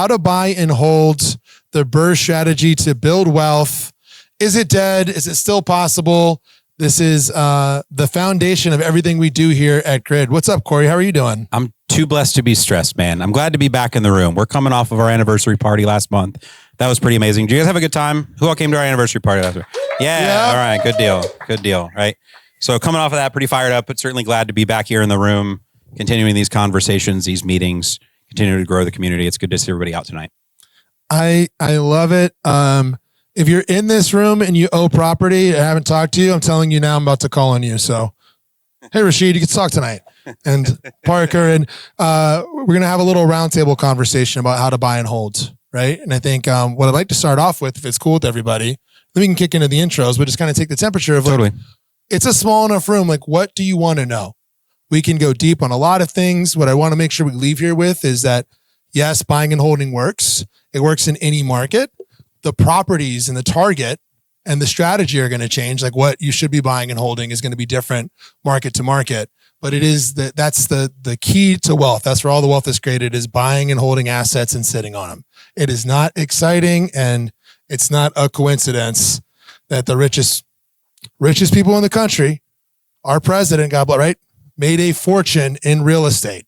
how to buy and hold, the BRRRR strategy to build wealth. Is it dead? Is it still possible? This is the foundation of everything we do here at Grid. What's up, Cory? How are you doing? I'm too blessed to be stressed, man. I'm glad to be back in the room. We're coming off of our anniversary party last month. That was pretty amazing. Did you guys have a good time? Who all came to our anniversary party last week? Yeah. All right. Good deal. Good deal. Right. So coming off of that, pretty fired up, but certainly glad to be back here in the room, continuing these conversations, these meetings, continuing to grow the community. It's good to see everybody out tonight. I love it. If you're in this room and you owe property, I haven't talked to you, I'm telling you now, I'm about to call on you. So, hey, Rashid, you can talk tonight. And Parker, and we're going to have a little roundtable conversation about how to buy and hold, right? And I think what I'd like to start off with, if it's cool with everybody, then we can kick into the intros, but just kind of take the temperature of like, it's a small enough room. Like, what do you want to know? We can go deep on a lot of things. What I want to make sure we leave here with is that, yes, buying and holding works. It works in any market. The properties and the target and the strategy are going to change. Like what you should be buying and holding is going to be different market to market. But it is that's the key to wealth. That's where all the wealth is created, is buying and holding assets and sitting on them. It is not exciting, and it's not a coincidence that the richest people in the country, our president, God bless, right, made a fortune in real estate.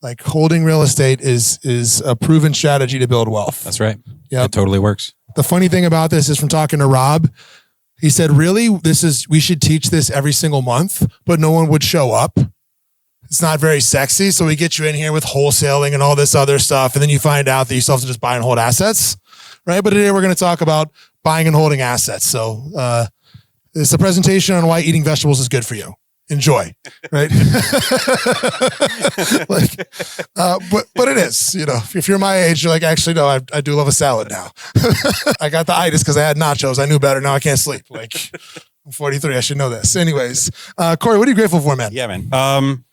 Like holding real estate is a proven strategy to build wealth. That's right. Yeah, it totally works. The funny thing about this is, from talking to Rob, he said, really, we should teach this every single month, but no one would show up. It's not very sexy. So we get you in here with wholesaling and all this other stuff. And then you find out that you still have to just buy and hold assets, right? But today we're going to talk about buying and holding assets. So it's a presentation on why eating vegetables is good for you. Enjoy, right? But it is, if you're my age, you're like, actually, no, I do love a salad now. I got the itis because I had nachos. I knew better. Now I can't sleep. Like, I'm 43. I should know this. Anyways, Cory, what are you grateful for, man? Yeah, man.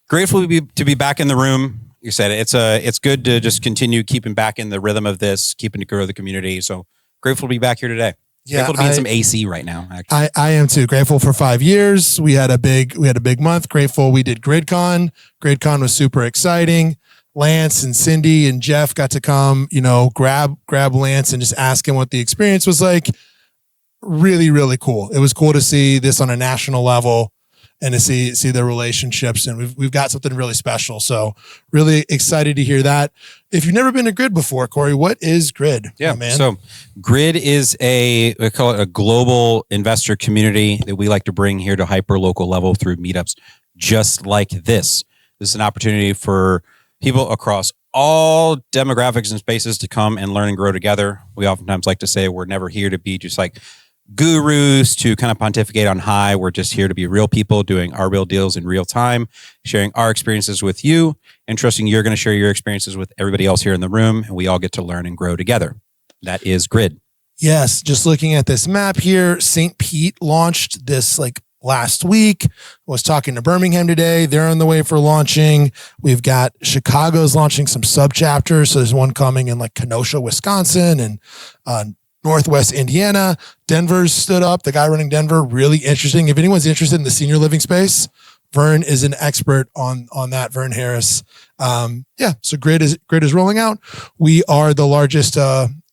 Grateful to be back in the room. You said it. It's good to just continue keeping back in the rhythm of this, keeping to grow the community. So grateful to be back here today. Yeah, grateful to be in some AC right now. Actually, I am too. Grateful for 5 years. We had a big month. Grateful we did GridCon. GridCon was super exciting. Lance and Cindy and Jeff got to come, grab Lance and just ask him what the experience was like. Really, really cool. It was cool to see this on a national level and to see the relationships, and we've got something really special. So really excited to hear that. If you've never been to Grid before, Cory, what is Grid? Yeah, man. So Grid is we call it a global investor community that we like to bring here to hyper local level through meetups just like this. This is an opportunity for people across all demographics and spaces to come and learn and grow together. We oftentimes like to say we're never here to be just like gurus to kind of pontificate on high. We're just here to be real people doing our real deals in real time, sharing our experiences with you, and trusting you're going to share your experiences with everybody else here in the room, and we all get to learn and grow together. That is Grid. Yes, just looking at this map here, St. Pete launched this last week. I was talking to Birmingham today. They're on the way for launching. We've got Chicago's launching some sub-chapters. So there's one coming in Kenosha, Wisconsin, and Northwest Indiana. Denver's stood up. The guy running Denver, really interesting. If anyone's interested in the senior living space, Vern is an expert on that. Vern Harris. So Grid is rolling out. We are the largest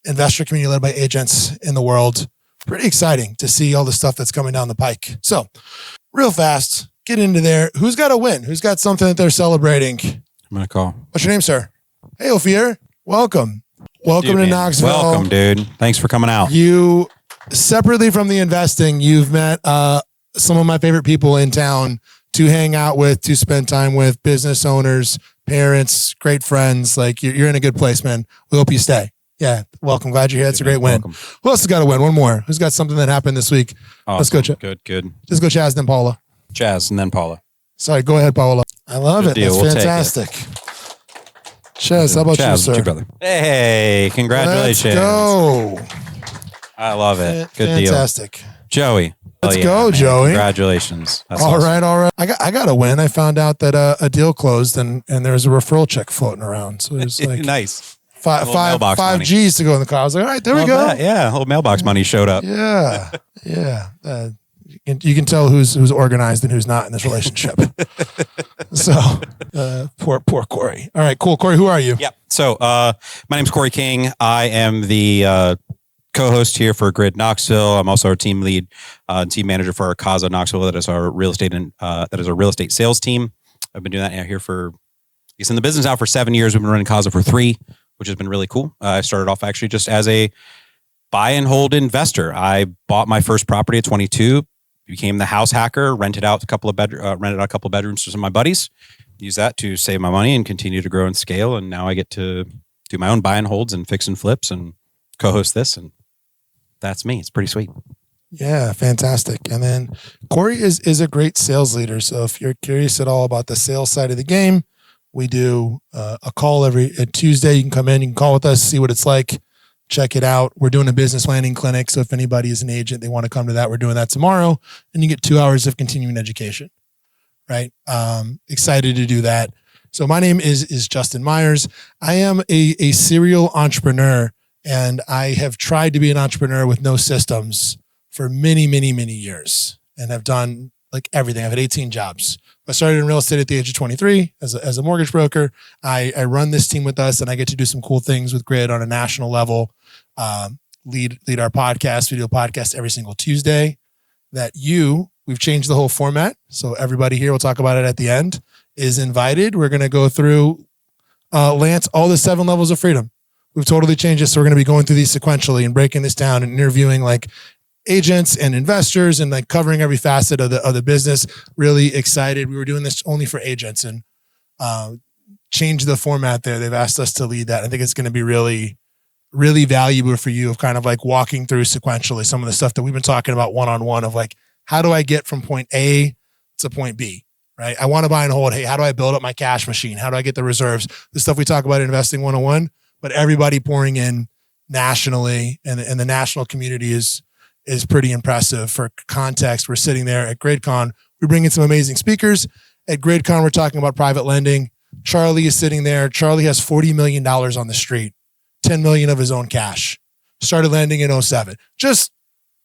investor community led by agents in the world. Pretty exciting to see all the stuff that's coming down the pike. So real fast, get into there. Who's got a win? Who's got something that they're celebrating? I'm going to call. What's your name, sir? Hey, Ophir. Welcome. Welcome to Knoxville. Welcome, dude. Thanks for coming out. You, separately from the investing, you've met some of my favorite people in town to hang out with, to spend time with, business owners, parents, great friends. You're in a good place, man. We hope you stay. Yeah. Welcome. Glad you're here. It's a great win. Welcome. Who else has got a win? One more. Who's got something that happened this week? Awesome. Let's go. Good. Just go Chaz, then Paula. Chaz, and then Paula. Sorry. Go ahead, Paula. I love it. That's fantastic. Chaz, how about you, sir? Brother. Hey, congratulations. Let's go. I love it. Good deal. Fantastic. Joey. Let's go, Joey. Congratulations. That's awesome. All right. I got a win. I found out that a deal closed and there's a referral check floating around. So there's nice. Five G's to go in the car. I was like, all right, there we go. Yeah, a little mailbox money showed up. Yeah. You can tell who's organized and who's not in this relationship. So Poor Cory. All right, cool. Cory, who are you? Yeah. So my name's Cory King. I am the co-host here for Grid Knoxville. I'm also our team lead, team manager for our Casa Knoxville. That is our real estate sales team. I've been doing that here for, he's in the business now for 7 years. We've been running Casa for 3, which has been really cool. I started off actually just as a buy and hold investor. I bought my first property at 22, became the house hacker, rented out a couple of bedrooms to some of my buddies, use that to save my money and continue to grow and scale. And now I get to do my own buy and holds and fix and flips and co-host this. And that's me. It's pretty sweet. Yeah, fantastic. And then Cory is a great sales leader. So if you're curious at all about the sales side of the game, we do a call every Tuesday. You can come in, you can call with us, see what it's like, check it out. We're doing a business planning clinic. So if anybody is an agent, they want to come to that, we're doing that tomorrow. And you get 2 hours of continuing education, right? Excited to do that. So my name is Justin Myers. I am a serial entrepreneur, and I have tried to be an entrepreneur with no systems for many, many, many years, and have done like everything. I've had 18 jobs. I started in real estate at the age of 23 as a mortgage broker. I run this team with us, and I get to do some cool things with Grid on a national level. Lead our podcast. We do a podcast every single Tuesday we've changed the whole format. So everybody here, we'll talk about it at the end, is invited. We're going to go through, Lance, all the 7 levels of freedom. We've totally changed this. So we're going to be going through these sequentially and breaking this down and interviewing like agents and investors and like covering every facet of the business. Really excited. We were doing this only for agents and changed the format there. They've asked us to lead that. I think it's going to be really, really valuable for you of kind of like walking through sequentially some of the stuff that we've been talking about one-on-one of like, how do I get from point A to point B, right? I want to buy and hold. Hey, how do I build up my cash machine? How do I get the reserves? The stuff we talk about in Investing 101, but everybody pouring in nationally and the national community is pretty impressive. For context, we're sitting there at GridCon. We bring in some amazing speakers. At GridCon, we're talking about private lending. Charlie is sitting there. Charlie has $40 million on the street, 10 million of his own cash. Started lending in 07. Just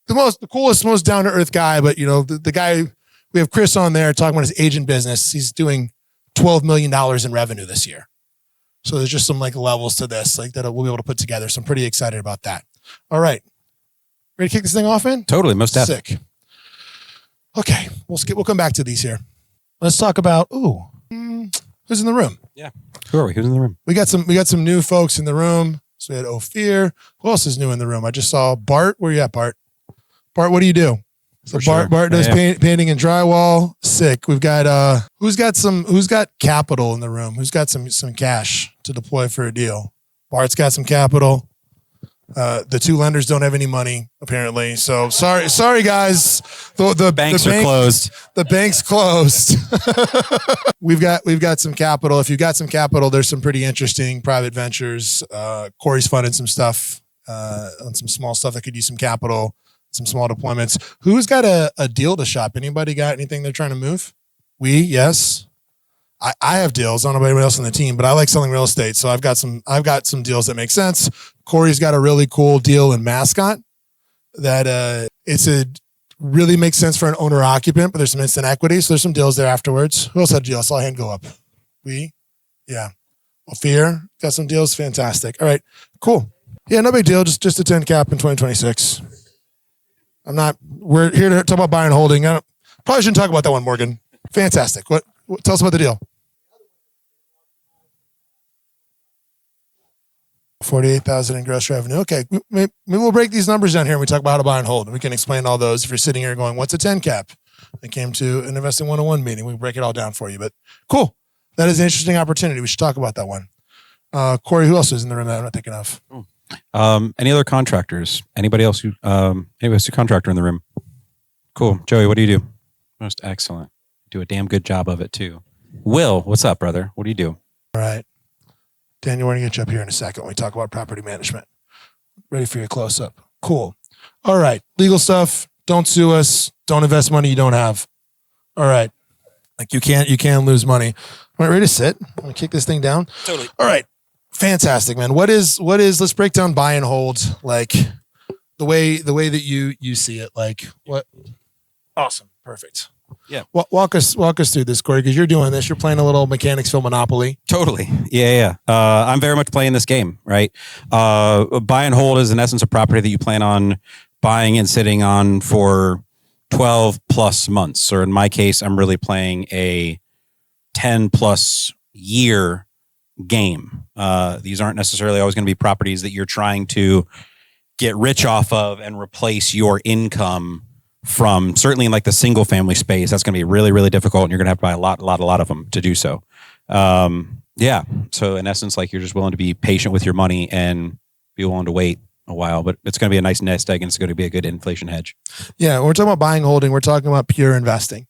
the coolest, most down-to-earth guy. But, you know, the guy, we have Chris on there talking about his agent business. He's doing $12 million in revenue this year. So there's just some like levels to this, like that we'll be able to put together. So I'm pretty excited about that. All right. Ready to kick this thing off in? Totally. Most definitely. Sick. Okay. We'll come back to these here. Let's talk about, who's in the room? Yeah. Who are we? Who's in the room? We got some new folks in the room. So we had Ophir. Who else is new in the room? I just saw Bart. Where you at, Bart? Bart, what do you do? So Bart does painting and drywall. Sick. We've got who's got capital in the room? Who's got some cash to deploy for a deal? Bart's got some capital. The 2 lenders don't have any money apparently. So sorry guys. The banks are closed. The bank's closed. We've got some capital. If you've got some capital, there's some pretty interesting private ventures. Cory's funded some stuff on some small stuff that could use some capital. Some small deployments. Who's got a deal to shop? Anybody got anything they're trying to move? Yes. I have deals. I don't know about anybody else on the team, but I like selling real estate. So I've got some deals that make sense. Cory's got a really cool deal in Mascot that really makes sense for an owner occupant, but there's some instant equity. So there's some deals there afterwards. Who else had a deal? I saw a hand go up. Yeah. Ophir got some deals. Fantastic. All right, cool. Yeah, no big deal. Just a 10 cap in 2026. We're here to talk about buying and holding. Probably shouldn't talk about that one, Morgan. Fantastic. What tell us about the deal. 48,000 in gross revenue. Okay. Maybe we'll break these numbers down here and we talk about how to buy and hold. And we can explain all those. If you're sitting here going, what's a 10 cap? I came to an Investing 101 meeting. We break it all down for you, but cool. That is an interesting opportunity. We should talk about that one. Cory, who else is in the room that I'm not thinking of? Any other contractors? Anybody else who's a contractor in the room? Cool. Joey, what do you do? Most excellent. Do a damn good job of it too. Will, what's up, brother? What do you do? All right. Daniel, we're going to get you up here in a second when we talk about property management. Ready for your close up. Cool. All right. Legal stuff. Don't sue us. Don't invest money you don't have. All right. Like you can't lose money. All right, ready to sit? I'm going to kick this thing down. Totally. All right. Fantastic, man. What is, let's break down buy and hold. Like the way that you see it, like what? Awesome. Perfect. Yeah. Walk us through this, Cory, because you're doing this. You're playing a little Mechanicsville Monopoly. Totally. Yeah. I'm very much playing this game, right? Buy and hold is in essence a property that you plan on buying and sitting on for 12 plus months. Or in my case, I'm really playing a 10 plus year game. These aren't necessarily always going to be properties that you're trying to get rich off of and replace your income from. Certainly in like the single family space, that's going to be really, really difficult, and you're going to have to buy a lot of them to do so. Yeah. So in essence, like you're just willing to be patient with your money and be willing to wait a while, but it's going to be a nice nest egg and it's going to be a good inflation hedge. Yeah. When we're talking about buying, holding, we're talking about pure investing,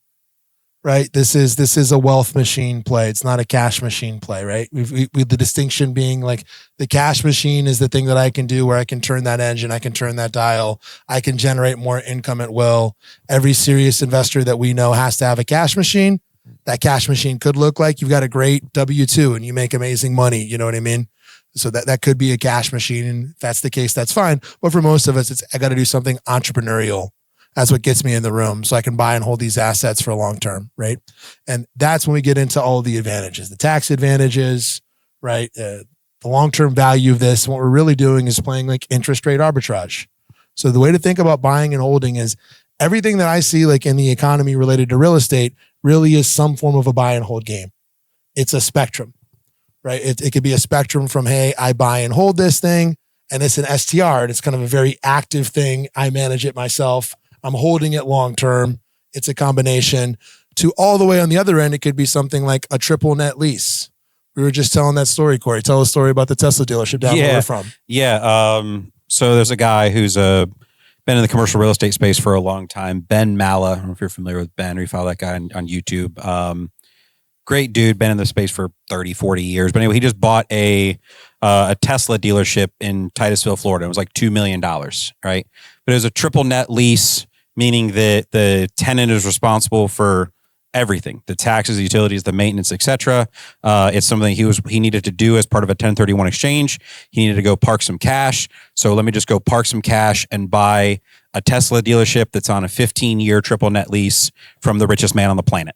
right? This is a wealth machine play. It's not a cash machine play, right? We the distinction being like the cash machine is the thing that I can do where I can turn that engine, I can turn that dial, I can generate more income at will. Every serious investor that we know has to have a cash machine. That cash machine could look like you've got a great W-2 and you make amazing money. You know what I mean? So that could be a cash machine. And if that's the case, that's fine. But for most of us, I got to do something entrepreneurial. That's what gets me in the room so I can buy and hold these assets for long term, right? And that's when we get into all the advantages, the tax advantages, right? The long-term value of this. And what we're really doing is playing like interest rate arbitrage. So the way to think about buying and holding is everything that I see like in the economy related to real estate really is some form of a buy and hold game. It's a spectrum, right? It could be a spectrum from, hey, I buy and hold this thing, and it's an STR, and it's kind of a very active thing. I manage it myself. I'm holding it long term. It's a combination. To all the way on the other end, it could be something like a triple net lease. We were just telling that story, Cory. Tell a story about the Tesla dealership down where we're from. Yeah. So there's a guy who's been in the commercial real estate space for a long time. Ben Malla. I don't know if you're familiar with Ben or you follow that guy on YouTube. Great dude, been in the space for 30, 40 years. But anyway, he just bought a Tesla dealership in Titusville, Florida. It was like $2 million, right? But it was a triple net lease, meaning that the tenant is responsible for everything, the taxes, the utilities, the maintenance, etc. It's something he needed to do as part of a 1031 exchange. He needed to go park some cash. So let me just go park some cash and buy a Tesla dealership that's on a 15-year triple net lease from the richest man on the planet,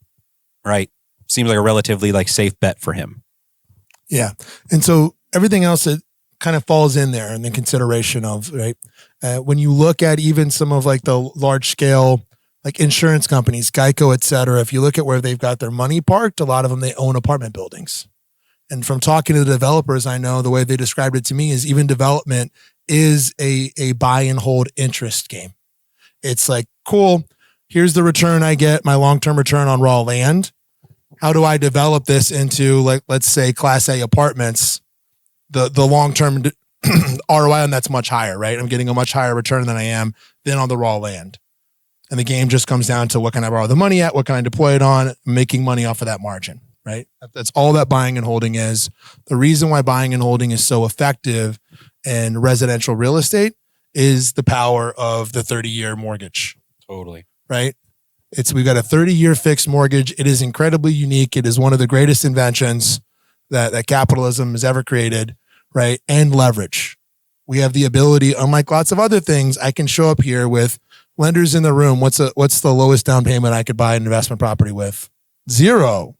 right? Seems like a relatively like safe bet for him. Yeah. And so everything else that kind of falls in there and the consideration of, right? When you look at even some of like the large scale, like insurance companies, Geico, et cetera, if you look at where they've got their money parked, a lot of them, they own apartment buildings. And from talking to the developers, I know the way they described it to me is even development is a buy and hold interest game. It's like, cool, here's the return I get, my long-term return on raw land. How do I develop this into, like, let's say Class A apartments? The long-term ROI on that's much higher, right? I'm getting a much higher return than I am than on the raw land. And the game just comes down to what can I borrow the money at? What can I deploy it on? Making money off of that margin, right? That's all that buying and holding is. The reason why buying and holding is so effective in residential real estate is the power of the 30-year mortgage. Totally. Right? We've got a 30-year fixed mortgage. It is incredibly unique. It is one of the greatest inventions that capitalism has ever created, right? And leverage. We have the ability, unlike lots of other things, I can show up here with lenders in the room. What's the lowest down payment I could buy an investment property with? Zero.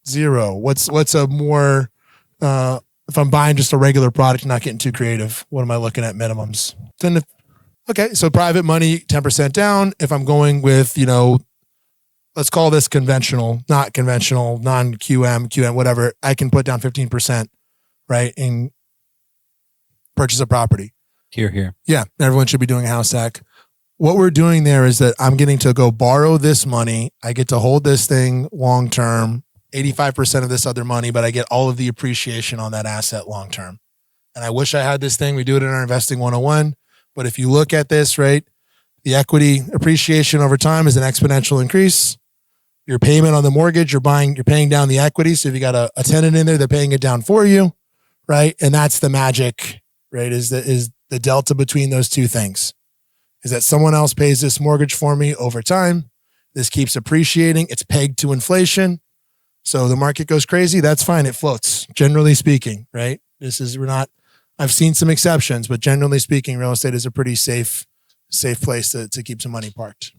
What's a more, if I'm buying just a regular product, not getting too creative, what am I looking at minimums? Okay, so private money, 10% down. If I'm going with, let's call this conventional, not conventional, non-QM, whatever, I can put down 15%, right, and purchase a property. Here. Yeah, everyone should be doing a house hack. What we're doing there is that I'm getting to go borrow this money. I get to hold this thing long-term, 85% of this other money, but I get all of the appreciation on that asset long-term. And I wish I had this thing. We do it in our Investing 101. But if you look at this, right, the equity appreciation over time is an exponential increase. Your payment on the mortgage, you're paying down the equity. So if you got a tenant in there, they're paying it down for you, right? And that's the magic, right? Is the delta between those two things. Is that someone else pays this mortgage for me over time. This keeps appreciating. It's pegged to inflation. So the market goes crazy. That's fine. It floats, generally speaking, right? I've seen some exceptions, but generally speaking, real estate is a pretty safe place to keep some money parked.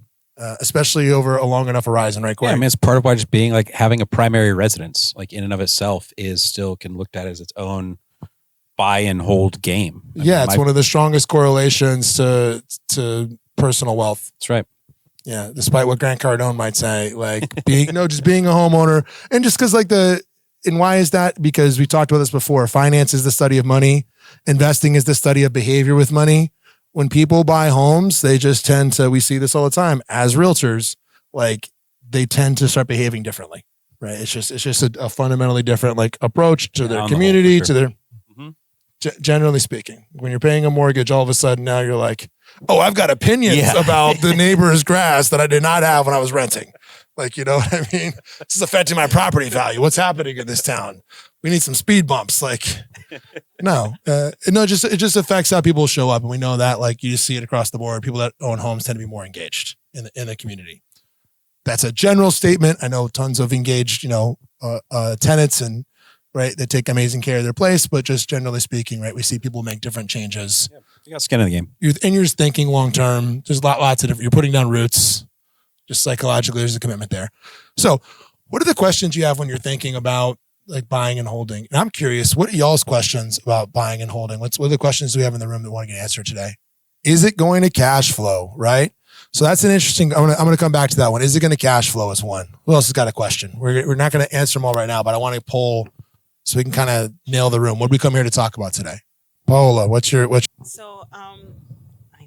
especially over a long enough horizon, right, Cory? Yeah, I mean, it's part of why just being like having a primary residence, like in and of itself, is still can looked at as its own buy and hold game. It's one of the strongest correlations to personal wealth. That's right. Yeah, despite what Grant Cardone might say, like being just being a homeowner, and just because and why is that? Because we talked about this before. Finance is the study of money. Investing is the study of behavior with money. When people buy homes, they just tend to, we see this all the time as realtors, like they tend to start behaving differently, right? It's just a fundamentally different like approach to their community, to their, generally speaking, when you're paying a mortgage, all of a sudden now you're like, oh, I've got opinions about the neighbor's grass that I did not have when I was renting. Like, you know what I mean? This is affecting my property value. What's happening in this town? We need some speed bumps. Like, it just affects how people show up. And we know that, like, you just see it across the board. People that own homes tend to be more engaged in the community. That's a general statement. I know tons of engaged, tenants and right that take amazing care of their place, but just generally speaking, right, we see people make different changes. Yeah, you got skin in the game. You're just thinking long term. There's lots of different. You're putting down roots. Just psychologically, there's a commitment there. So, what are the questions you have when you're thinking about like buying and holding? And I'm curious, what are y'all's questions about buying and holding? What are the questions we have in the room that want to get answered today? Is it going to cash flow? Right. So that's an interesting. I'm gonna come back to that one. Is it going to cash flow? Is one. Who else has got a question? We're not going to answer them all right now, but I want to poll so we can kind of nail the room. What did we come here to talk about today? Paola, what's your? So I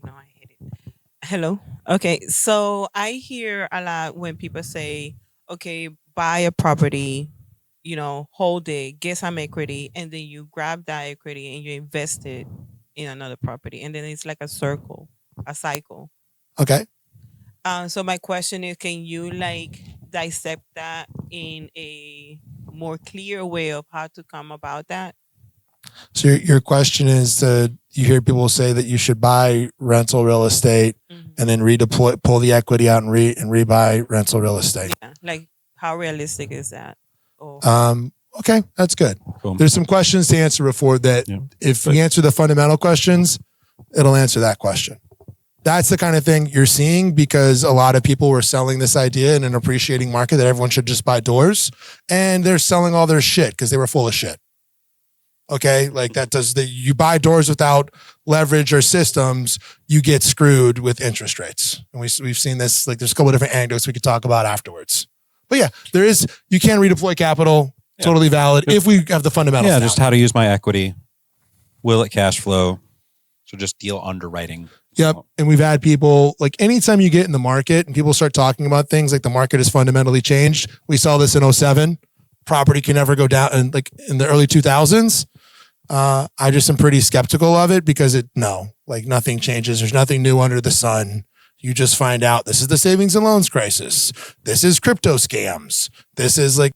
know I hate it. Hello. Okay, so I hear a lot when people say, okay, buy a property, hold it, get some equity, and then you grab that equity and you invest it in another property. And then it's like a cycle. Okay. So my question is, can you like dissect that in a more clear way of how to come about that? So your question is, you hear people say that you should buy rental real estate and then pull the equity out and rebuy rental real estate. Yeah, like how realistic is that? Okay, that's good. Cool. There's some questions to answer before that. Yeah. If we answer the fundamental questions, it'll answer that question. That's the kind of thing you're seeing because a lot of people were selling this idea in an appreciating market that everyone should just buy doors, and they're selling all their shit because they were full of shit. Okay, like you buy doors without leverage or systems, you get screwed with interest rates. And we've seen this, like there's a couple of different anecdotes we could talk about afterwards. But yeah, you can redeploy capital, totally valid if we have the fundamentals. Yeah, just how to use my equity. Will it cash flow? So just deal underwriting. Yep. And we've had people, like anytime you get in the market and people start talking about things like the market has fundamentally changed. We saw this in 2007. Property can never go down. And like in the early 2000s, I just am pretty skeptical of it because nothing changes. There's nothing new under the sun. You just find out this is the savings and loans crisis. This is crypto scams. This is I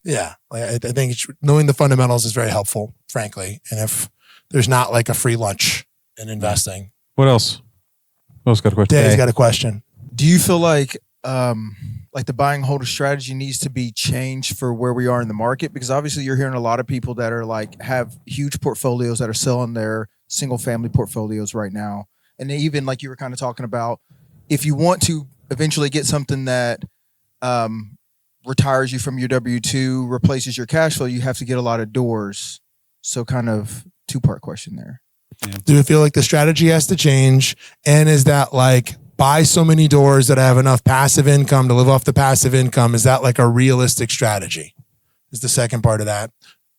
think knowing the fundamentals is very helpful, frankly. And if there's not like a free lunch in investing. What else? Who else got a question? Dave's got a question. Do you feel like the buying holder strategy needs to be changed for where we are in the market? Because obviously you're hearing a lot of people that are like have huge portfolios that are selling their single family portfolios right now. And even like you were kind of talking about, if you want to eventually get something that retires you from your W-2, replaces your cash flow, you have to get a lot of doors. So kind of two-part question there. Yeah. Do you feel like the strategy has to change? And is that like buy so many doors that I have enough passive income to live off the passive income? Is that like a realistic strategy? Is the second part of that.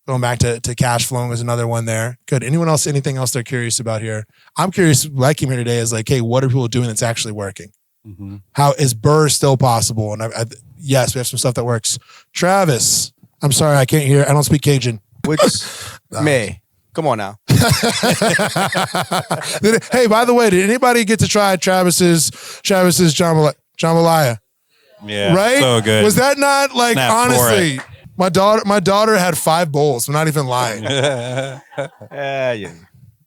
Going back to cash flowing is another one there. Good. Anything else they're curious about here? I'm curious, what I came here today is like, hey, what are people doing that's actually working? Mm-hmm. How is BRRRR still possible? And yes, we have some stuff that works. Travis, I'm sorry, I can't hear. I don't speak Cajun. Which, May. Come on now. Hey, by the way, did anybody get to try Travis's jambalaya? Yeah, right? So good. Was that not like honestly? My daughter had 5 bowls. I'm not even lying. Yeah.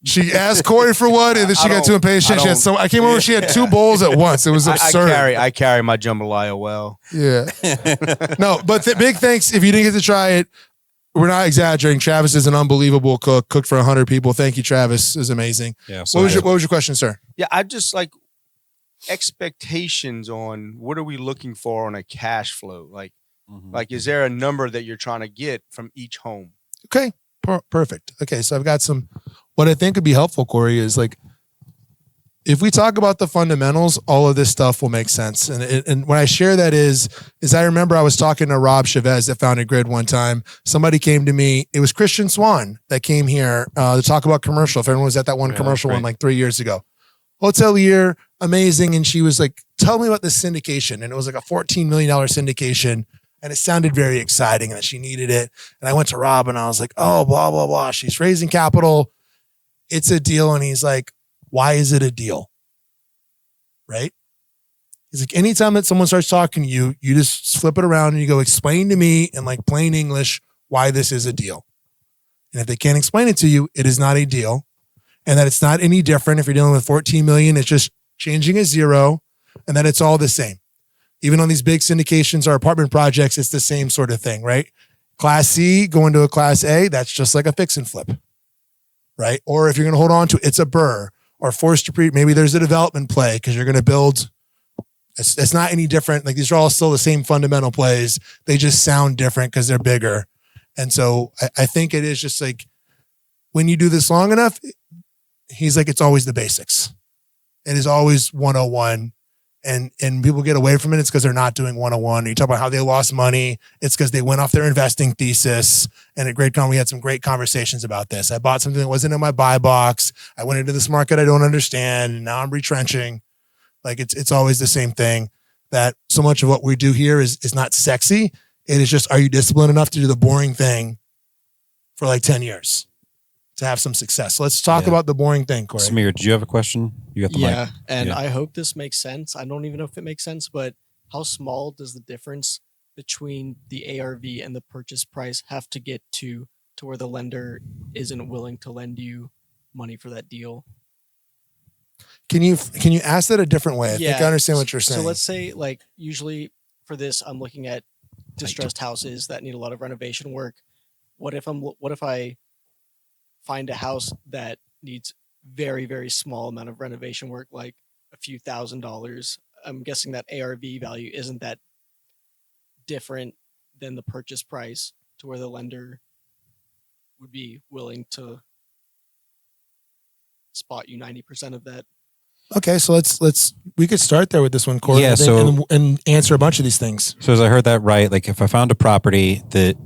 She asked Cory for one, and then she got too impatient. I came over. She had 2 bowls at once. It was absurd. I carry my jambalaya well. Yeah. No, but big thanks if you didn't get to try it. We're not exaggerating. Travis is an unbelievable cook. Cooked for 100 people. Thank you, Travis. It was amazing. Yeah. So what was your question, sir? Yeah, I just like expectations on what are we looking for on a cash flow? Like, Mhm. like, is there a number that you're trying to get from each home? Okay, perfect. Okay, so I've got some. What I think would be helpful, Cory, is like if we talk about the fundamentals, all of this stuff will make sense. And when I share that is I remember I was talking to Rob Chavez that founded Grid one time. Somebody came to me. It was Christian Swan that came here to talk about commercial. If everyone was at that one commercial one like 3 years ago. Hotelier, amazing. And she was like, tell me about this syndication. And it was like a $14 million syndication. And it sounded very exciting and that she needed it. And I went to Rob and I was like, oh, blah, blah, blah. She's raising capital. It's a deal. And he's like, why is it a deal? Right? He's like, anytime that someone starts talking to you, you just flip it around and you go, explain to me in like plain English why this is a deal. And if they can't explain it to you, it is not a deal. And that it's not any different. If you're dealing with 14 million, it's just changing a zero and that it's all the same. Even on these big syndications or apartment projects, it's the same sort of thing, right? Class C going to a class A, that's just like a fix and flip, right? Or if you're going to hold on to it, it's a BRRRR or forced to maybe there's a development play because you're going to build. It's not any different. Like these are all still the same fundamental plays. They just sound different because they're bigger. And so I think it is just like when you do this long enough, he's like, it's always the basics. It is always 101. And people get away from it. It's because they're not doing 101. You talk about how they lost money. It's because they went off their investing thesis. And at GreatCon, we had some great conversations about this. I bought something that wasn't in my buy box. I went into this market I don't understand. And now I'm retrenching. Like it's always the same thing. That so much of what we do here is not sexy. It is just, are you disciplined enough to do the boring thing for like 10 years to have some success? So let's talk about the boring thing, Cory. Samir, did you have a question? You got the mic. And Yeah. I hope this makes sense. I don't even know if it makes sense, but how small does the difference between the ARV and the purchase price have to get to where the lender isn't willing to lend you money for that deal? Can you ask that a different way? I think I understand what you're saying. So let's say, like, usually for this, I'm looking at distressed houses that need a lot of renovation work. What if I find a house that needs very, very small amount of renovation work, like a few $1,000s? I'm guessing that ARV value isn't that different than the purchase price to where the lender would be willing to spot you 90% of that. Okay, so we could start there with this one, Cory. Yeah, and answer a bunch of these things. So as I heard that right, like if I found a property that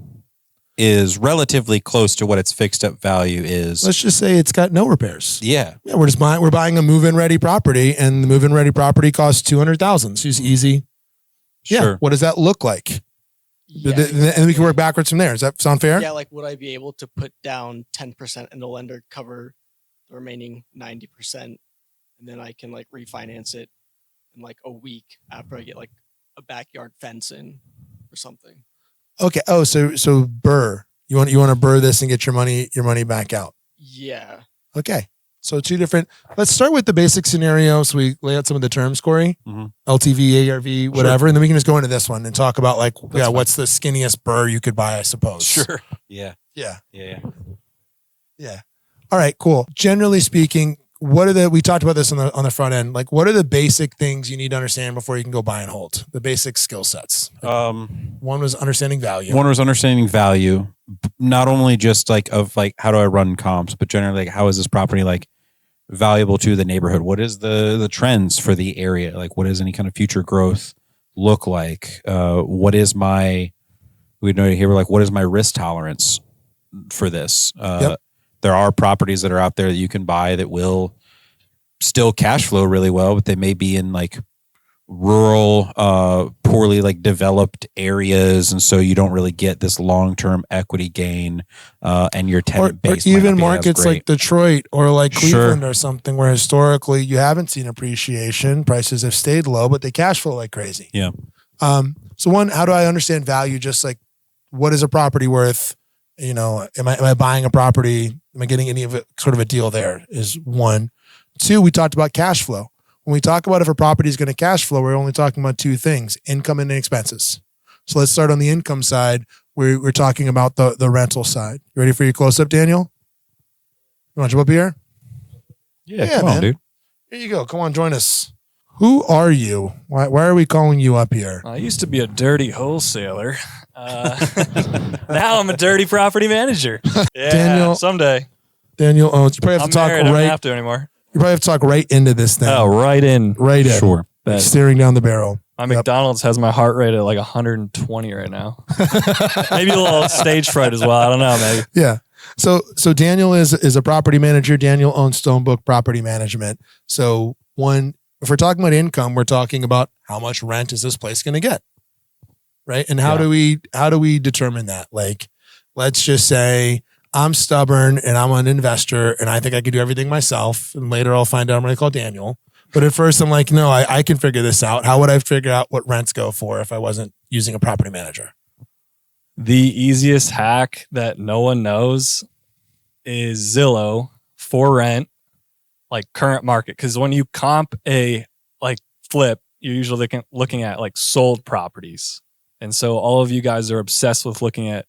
is relatively close to what its fixed up value is, Let's just say it's got no repairs. yeah, We're buying a move-in ready property, and the move-in ready property costs $200,000. So it's easy. Yeah. sure. What does that look like? Yeah, And we can work backwards from there. Does that sound fair? yeah, like would I be able to put down 10% and the lender cover the remaining 90%, and then I can like refinance it in like a week after I get like a backyard fence in or something? Okay. Oh, so BRRRR. You want to BRRRR this and get your money back out. Yeah. Okay. So two different. Let's start with the basic scenario. So we lay out some of the terms, Cory. Mhm. LTV, ARV, whatever, and then we can just go into this one and talk about like, fine. what's the skinniest BRRRR you could buy, I suppose. Sure. Yeah. Yeah. Yeah. Yeah. All right, cool. Generally speaking, we talked about this on the front end. Like, what are the basic things you need to understand before you can go buy and hold? The basic skill sets. One was understanding value. One was understanding value, not only just like of like how do I run comps, but generally like how is this property like valuable to the neighborhood? What is the trends for the area? Like what does any kind of future growth look like? What is my what is my risk tolerance for this? Yep. There are properties that are out there that you can buy that will still cash flow really well, but they may be in like rural, poorly like developed areas, and so you don't really get this long-term equity gain, and your tenant base or might even not be as markets great. like Detroit or like Sure. Cleveland or something where historically you haven't seen appreciation. Prices have stayed low, but they cash flow like crazy. Yeah. So one, how do I understand value? Just like what is a property worth? You know, am I buying a property? Am I getting any of it sort of a deal there is one. Two, we talked about cash flow. When we talk about if a property is going to cash flow, we're only talking about two things, income and expenses. So let's start on the income side. We're talking about the rental side. You ready for your close-up, Daniel? You want to jump up here? Yeah, Yeah, come on, man. dude. Here you go. Come on, join us. Who are you? Why are we calling you up here? I used to be a dirty wholesaler. Now I'm a dirty property manager. Yeah, Daniel- someday. Daniel owns. You probably have I'm to talk married. I don't right. have to anymore. You probably have to talk right into this thing. Oh, right in. Right in. Sure. Like staring down the barrel. My Yep. McDonald's has my heart rate at like 120 right now. Maybe a little stage fright as well. I don't know. Maybe. Yeah. So Daniel is a property manager. Daniel owns Stonebook Property Management. So if we're talking about income, we're talking about how much rent is this place going to get, right? And how do we determine that? Like, let's just say I'm stubborn and I'm an investor and I think I could do everything myself. And later I'll find out I'm going to call Daniel. But at first I'm like, no, I can figure this out. How would I figure out what rents go for if I wasn't using a property manager? The easiest hack that no one knows is Zillow for rent, like current market. Because when you comp a like flip, you're usually looking at like sold properties. And so all of you guys are obsessed with looking at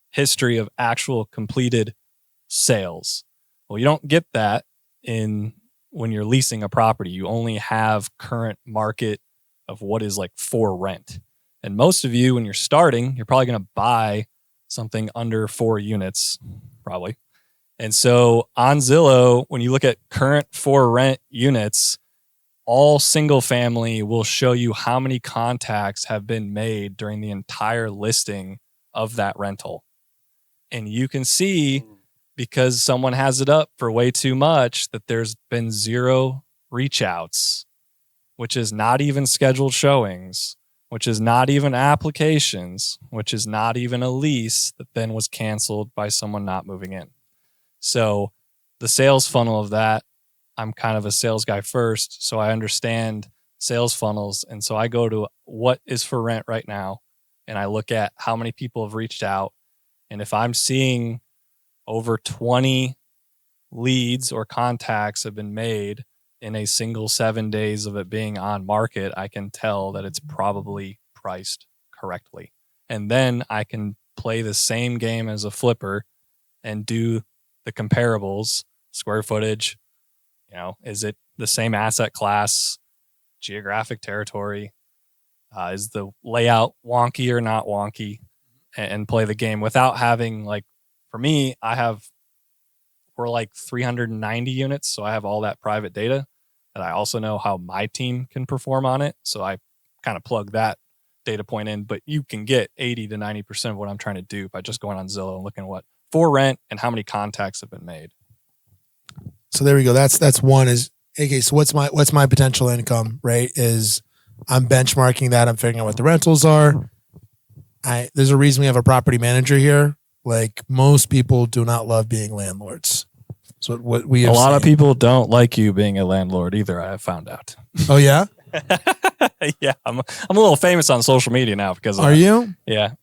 history of actual completed sales. Well, you don't get that when you're leasing a property. You only have current market of what is like for rent. And most of you, when you're starting, you're probably going to buy something under 4 units, probably. And so on Zillow, when you look at current for rent units, all single family will show you how many contacts have been made during the entire listing of that rental. And you can see, because someone has it up for way too much, that there's been 0 reach outs, which is not even scheduled showings, which is not even applications, which is not even a lease that then was canceled by someone not moving in. So the sales funnel of that, I'm kind of a sales guy first, so I understand sales funnels. And so I go to what is for rent right now, and I look at how many people have reached out. And if I'm seeing over 20 leads or contacts have been made in a single 7 days of it being on market, I can tell that it's probably priced correctly. And then I can play the same game as a flipper and do the comparables, square footage, is it the same asset class, geographic territory, is the layout wonky or not wonky, and play the game without having, like, for me, we're like 390 units. So I have all that private data that I also know how my team can perform on it. So I kind of plug that data point in, but you can get 80 to 90% of what I'm trying to do by just going on Zillow and looking at what for rent and how many contacts have been made. So there we go. That's one is, okay, so what's my potential income, right? Is I'm benchmarking that. I'm figuring out what the rentals are. There's a reason we have a property manager here. Like, most people do not love being landlords. So what we have a lot seen. of people don't like you being a landlord either. I have found out. Oh yeah? Yeah, I'm a little famous on social media now because of Are that. you? Yeah.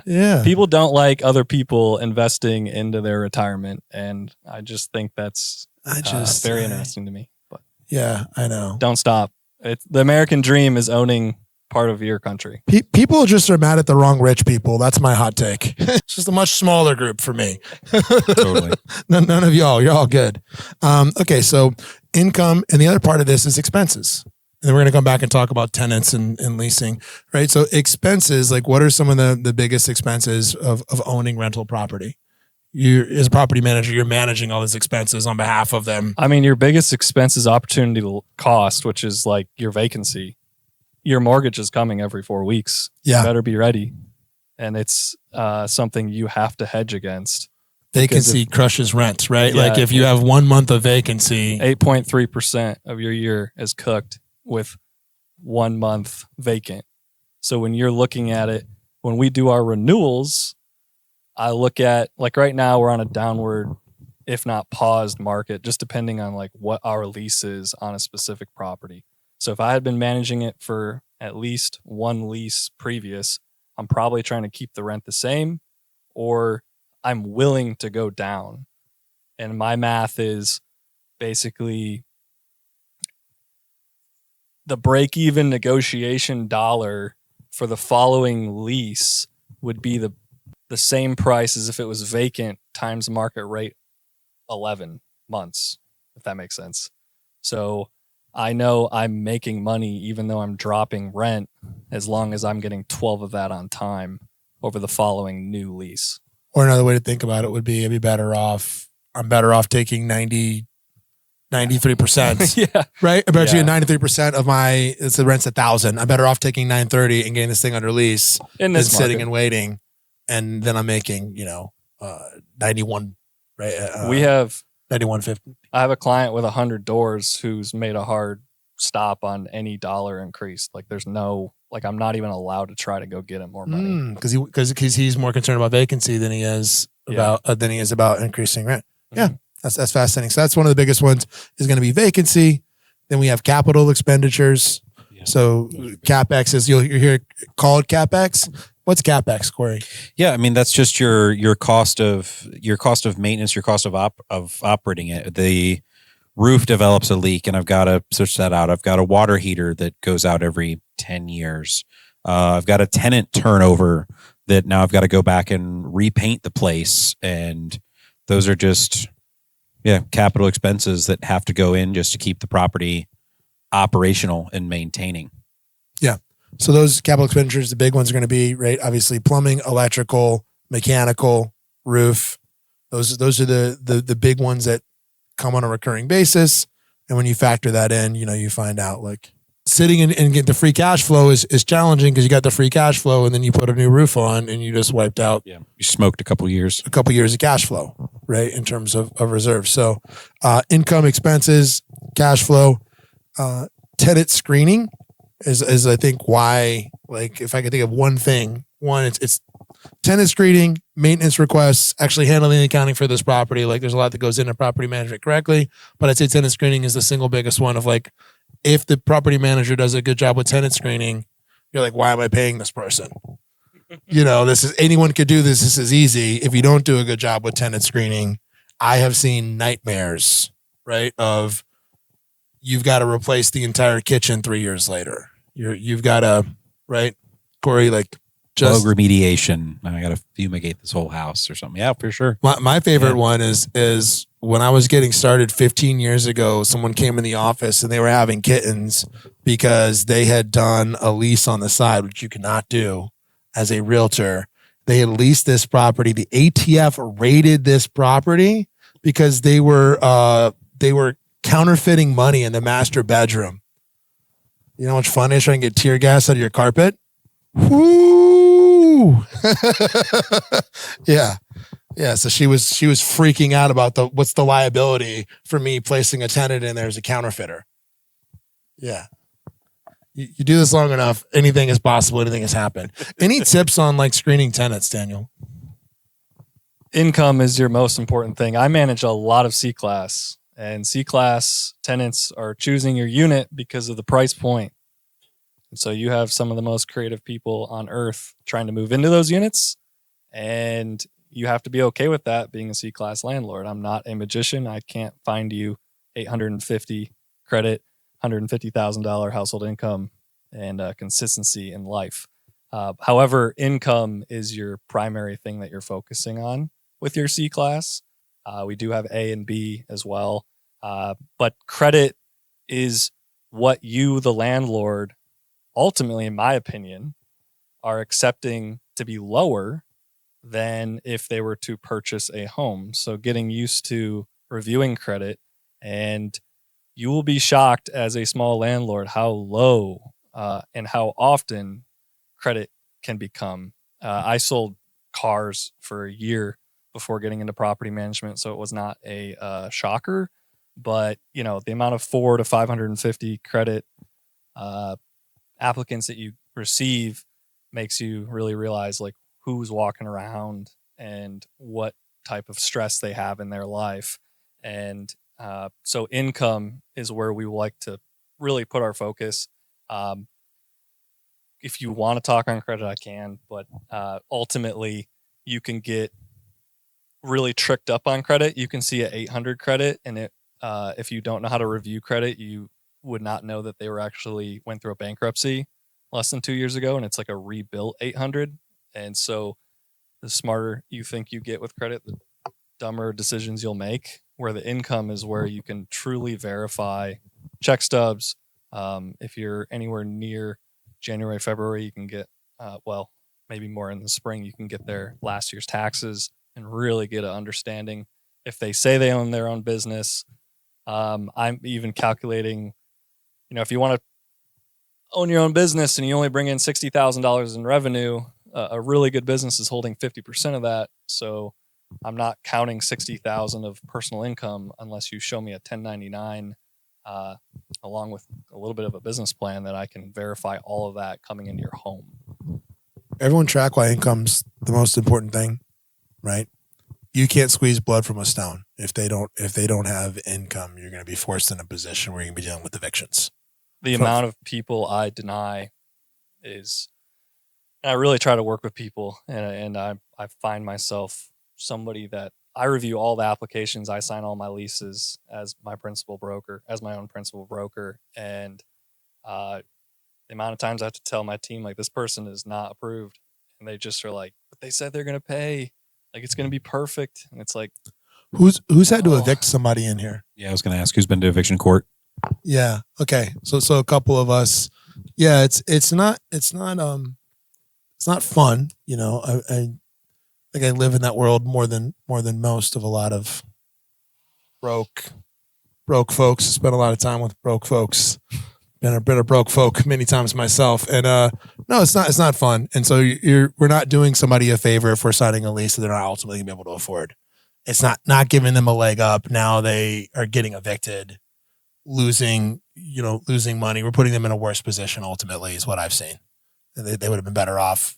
Yeah. People don't like other people investing into their retirement, and I just think that's very interesting to me. But yeah, I know. don't stop. The American dream is owning part of your country. People just are mad at the wrong rich people. That's my hot take. It's just a much smaller group for me. Totally. None of y'all. You're all good. Okay, so income, and the other part of this is expenses. And then we're going to come back and talk about tenants and leasing, right? So expenses, like, what are some of the biggest expenses of owning rental property? You, as a property manager, you're managing all these expenses on behalf of them. I mean, your biggest expense is opportunity cost, which is like your vacancy. Your mortgage is coming every 4 weeks. Yeah. You better be ready. And it's something you have to hedge against. Vacancy crushes rent, right? Yeah, like if you have 1 month of vacancy. 8.3% of your year is cooked with 1 month vacant. So when you're looking at it, when we do our renewals, I look at, like, right now we're on a downward, if not paused market, just depending on like what our lease is on a specific property. So if I had been managing it for at least one lease previous, I'm probably trying to keep the rent the same, or I'm willing to go down. And my math is basically the break-even negotiation dollar for the following lease would be the same price as if it was vacant times market rate 11 months, if that makes sense. So I know I'm making money even though I'm dropping rent, as long as I'm getting 12 of that on time over the following new lease. Or another way to think about it would be I'm better off taking 93%. Yeah. Right? I'm better Yeah. taking 93% of it's the rent's 1,000. I'm better off taking 930 and getting this thing under lease In than this sitting market. and waiting. And then I'm making, 91, right? We have 91.50. I have a client with 100 doors who's made a hard stop on any dollar increase. Like there's no, like I'm not even allowed to try to go get him more money. Because he's more concerned about vacancy than he is about increasing rent. Yeah, that's fascinating. So that's one of the biggest ones is going to be vacancy. Then we have capital expenditures. Yeah. So CapEx is you'll hear called CapEx. What's CapEx, Cory? Yeah, I mean that's just your cost of maintenance, your cost of operating it. The roof develops a leak, and I've got to search that out. I've got a water heater that goes out every 10 years. I've got a tenant turnover that now I've got to go back and repaint the place, and those are just capital expenses that have to go in just to keep the property operational and maintaining. Yeah. So those capital expenditures, the big ones are going to be, right, obviously plumbing, electrical, mechanical, roof. Those are the big ones that come on a recurring basis. And when you factor that in, you find out like sitting and get the free cash flow is challenging because you got the free cash flow and then you put a new roof on and you just wiped out. Yeah. You smoked a couple years of cash flow, right? In terms of reserves. So income, expenses, cash flow, tenant screening is I think why, like if I could think of one thing, it's tenant screening, maintenance requests, actually handling the accounting for this property. Like there's a lot that goes into property management correctly, but I'd say tenant screening is the single biggest one of like, if the property manager does a good job with tenant screening, you're like, why am I paying this person? Anyone could do this. This is easy. If you don't do a good job with tenant screening, I have seen nightmares, right? Of you've got to replace the entire kitchen 3 years later. You've got to, right, Cory, like just bug remediation. I got to fumigate this whole house or something. Yeah, for sure. My favorite one is when I was getting started 15 years ago, someone came in the office and they were having kittens because they had done a lease on the side, which you cannot do as a realtor. They had leased this property. The ATF raided this property because they were counterfeiting money in the master bedroom. You know how much fun it is trying to get tear gas out of your carpet? Woo! Yeah. Yeah. So she was freaking out about what's the liability for me placing a tenant in there as a counterfeiter. Yeah. You do this long enough, anything is possible, anything has happened. Any tips on like screening tenants, Daniel? Income is your most important thing. I manage a lot of C-class, and C-class tenants are choosing your unit because of the price point. And so you have some of the most creative people on earth trying to move into those units, and you have to be okay with that being a C-class landlord. I'm not a magician. I can't find you 850 credit, $150,000 household income, and consistency in life. However, income is your primary thing that you're focusing on with your C-class. We do have A and B as well. But credit is what you, the landlord, ultimately, in my opinion, are accepting to be lower than if they were to purchase a home. So getting used to reviewing credit, and you will be shocked as a small landlord how low and how often credit can become. I sold cars for a year before getting into property management, so it was not a shocker. But the amount of 400 to 550 credit applicants that you receive makes you really realize like who's walking around and what type of stress they have in their life. And so income is where we like to really put our focus. If you want to talk on credit, I can, but ultimately you can get really tricked up on credit. You can see an 800 credit, and if you don't know how to review credit, you would not know that they were actually went through a bankruptcy less than 2 years ago, and it's like a rebuilt 800. And so the smarter you think you get with credit, the dumber decisions you'll make, where the income is where you can truly verify check stubs. If you're anywhere near January, February, you can get, well, maybe more in the spring, you can get their last year's taxes and really get an understanding. If they say they own their own business, I'm even calculating, if you want to own your own business and you only bring in $60,000 in revenue, a really good business is holding 50% of that. So I'm not counting 60,000 of personal income unless you show me a 1099 along with a little bit of a business plan that I can verify all of that coming into your home. Everyone track why income's the most important thing, right? You can't squeeze blood from a stone. If they don't have income, you're going to be forced in a position where you're going to be dealing with evictions. The amount of people I deny is, and I really try to work with people, and I find myself somebody that I review all the applications, I sign all my leases as my own principal broker, and the amount of times I have to tell my team, like, this person is not approved, and they just are like, but they said they're going to pay, like, it's going to be perfect, and it's like, who's had to evict somebody in here? Yeah, I was going to ask who's been to eviction court. Yeah. Okay. So a couple of us. Yeah. It's not fun. I think I live in that world more than most of a lot of broke folks. Spent a lot of time with broke folks. Been a broke folk many times myself. And no, it's not fun. And so we're not doing somebody a favor if we're signing a lease that they're not ultimately gonna be able to afford. It's not giving them a leg up. Now they are getting evicted, losing money. We're putting them in a worse position ultimately is what I've seen. They would have been better off,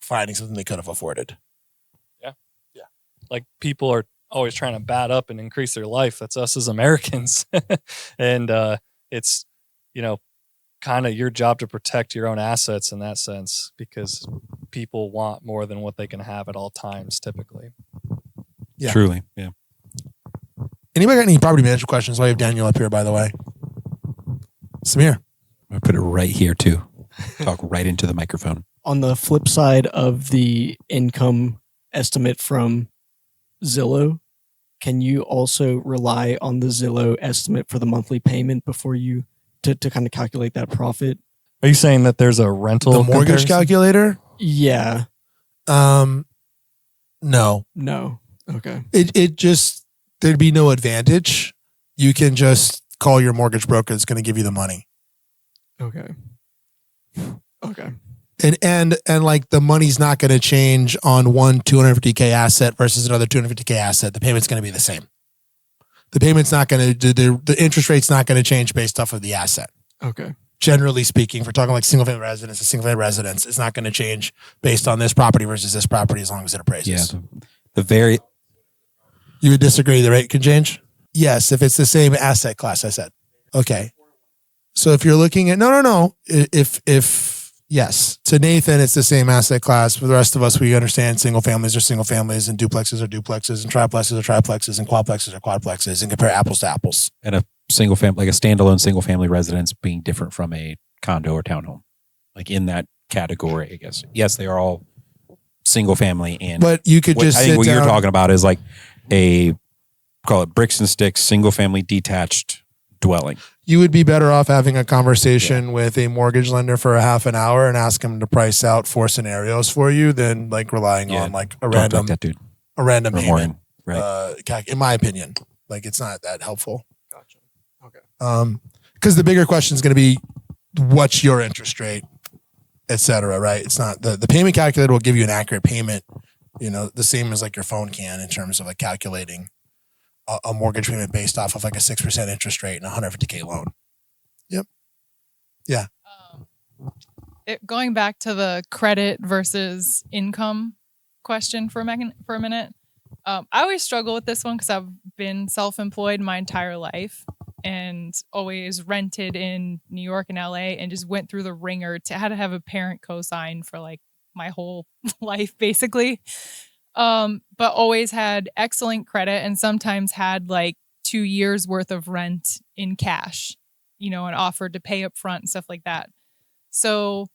finding something they could have afforded. Yeah. Like, people are always trying to bat up and increase their life. That's us as Americans. And it's, kind of your job to protect your own assets in that sense, because people want more than what they can have at all times, typically. Yeah. Truly. Yeah. Anybody got any property management questions? While you have Daniel up here, by the way. Samir. I put it right here too. Talk right into the microphone. On the flip side of the income estimate from Zillow, can you also rely on the Zillow estimate for the monthly payment before you to kind of calculate that profit? Are you saying that there's a rental The mortgage comparison? calculator? Yeah. No. No. Okay. It just, there'd be no advantage. You can just call your mortgage broker that's going to give you the money. Okay. And like, the money's not going to change on one 250K asset versus another 250K asset. The payment's going to be the same. The payment's not going to, the interest rate's not going to change based off of the asset. Okay. Generally speaking, if we're talking like single family residence to single family residence, it's not going to change based on this property versus this property as long as it appraises. Yeah. You would disagree the rate can change? Yes, if it's the same asset class, I said. Okay. So if you're looking at, no. If yes, to Nathan, it's the same asset class. For the rest of us, we understand single families are single families and duplexes are duplexes and triplexes are triplexes and quadplexes are quadplexes, and compare apples to apples. And a single family, like a standalone single family residence being different from a condo or townhome, like in that category, I guess. Yes, they are all single family. And but you could just, I think what you're talking about is like call it bricks and sticks, single family detached dwelling. You would be better off having a conversation with a mortgage lender for a half an hour and ask them to price out 4 scenarios for you than like relying on like a random payment. Right. In my opinion, like, it's not that helpful. Gotcha. Okay. Because the bigger question is going to be, what's your interest rate, et cetera, right? It's not the payment calculator will give you an accurate payment, the same as like your phone can in terms of like calculating a mortgage payment based off of like a 6% interest rate and a 150K loan. Yep. Yeah. Going back to the credit versus income question for a minute. I always struggle with this one because I've been self-employed my entire life and always rented in New York and LA and just went through the ringer had to have a parent co-sign for like my whole life, basically. But always had excellent credit and sometimes had like 2 years worth of rent in cash, and offered to pay up front and stuff like that. So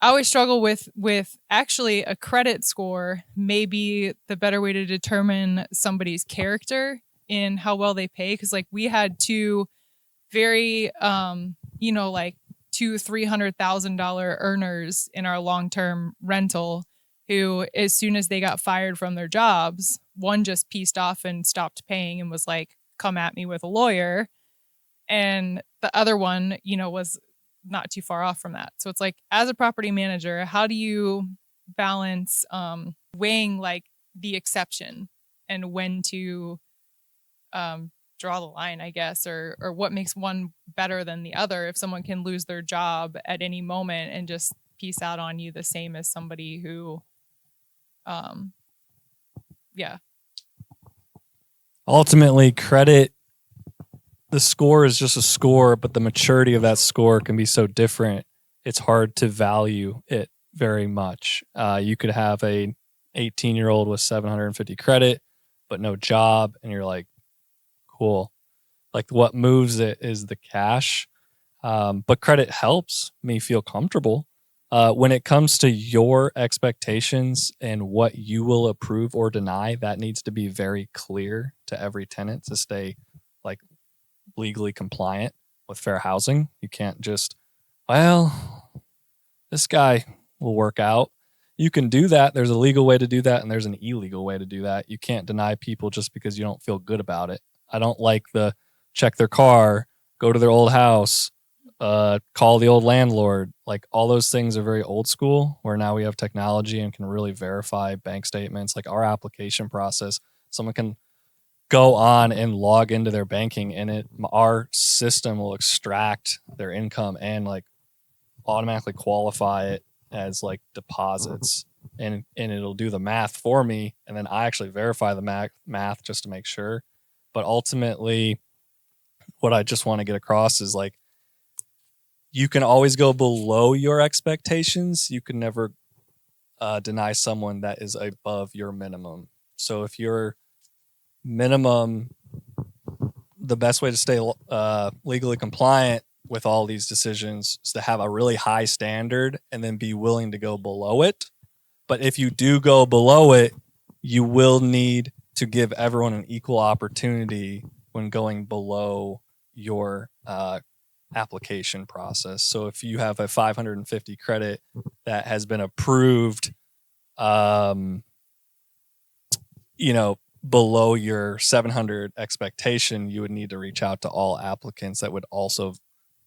I always struggle with actually a credit score may be the better way to determine somebody's character in how well they pay. Cause like we had 2 very, like $200,000-$300,000 earners in our long-term rental who, as soon as they got fired from their jobs, one just pieced off and stopped paying and was like, come at me with a lawyer. And the other one, was not too far off from that. So it's like, as a property manager, how do you balance weighing like the exception and when to draw the line, I guess, or what makes one better than the other if someone can lose their job at any moment and just piece out on you the same as somebody who Ultimately, credit, the score is just a score, but the maturity of that score can be so different. It's hard to value it very much. You could have a 18-year-old with 750 credit, but no job. And you're like, cool. Like, what moves it is the cash. But credit helps me feel comfortable. When it comes to your expectations and what you will approve or deny, that needs to be very clear to every tenant to stay like legally compliant with fair housing. You can't just, well, this guy will work out. You can do that. There's a legal way to do that, and there's an illegal way to do that. You can't deny people just because you don't feel good about it. I don't like the check their car, go to their old house, call the old landlord. Like, all those things are very old school, where now we have technology and can really verify bank statements. Like, our application process, someone can go on and log into their banking, and our system will extract their income and like automatically qualify it as like deposits, and it'll do the math for me, and then I actually verify the math just to make sure. But ultimately, what I just want to get across is like, you can always go below your expectations. You can never deny someone that is above your minimum. So if your minimum, the best way to stay legally compliant with all these decisions is to have a really high standard and then be willing to go below it. But if you do go below it, you will need to give everyone an equal opportunity when going below your application process. So if you have a 550 credit that has been approved, below your 700 expectation, you would need to reach out to all applicants that would also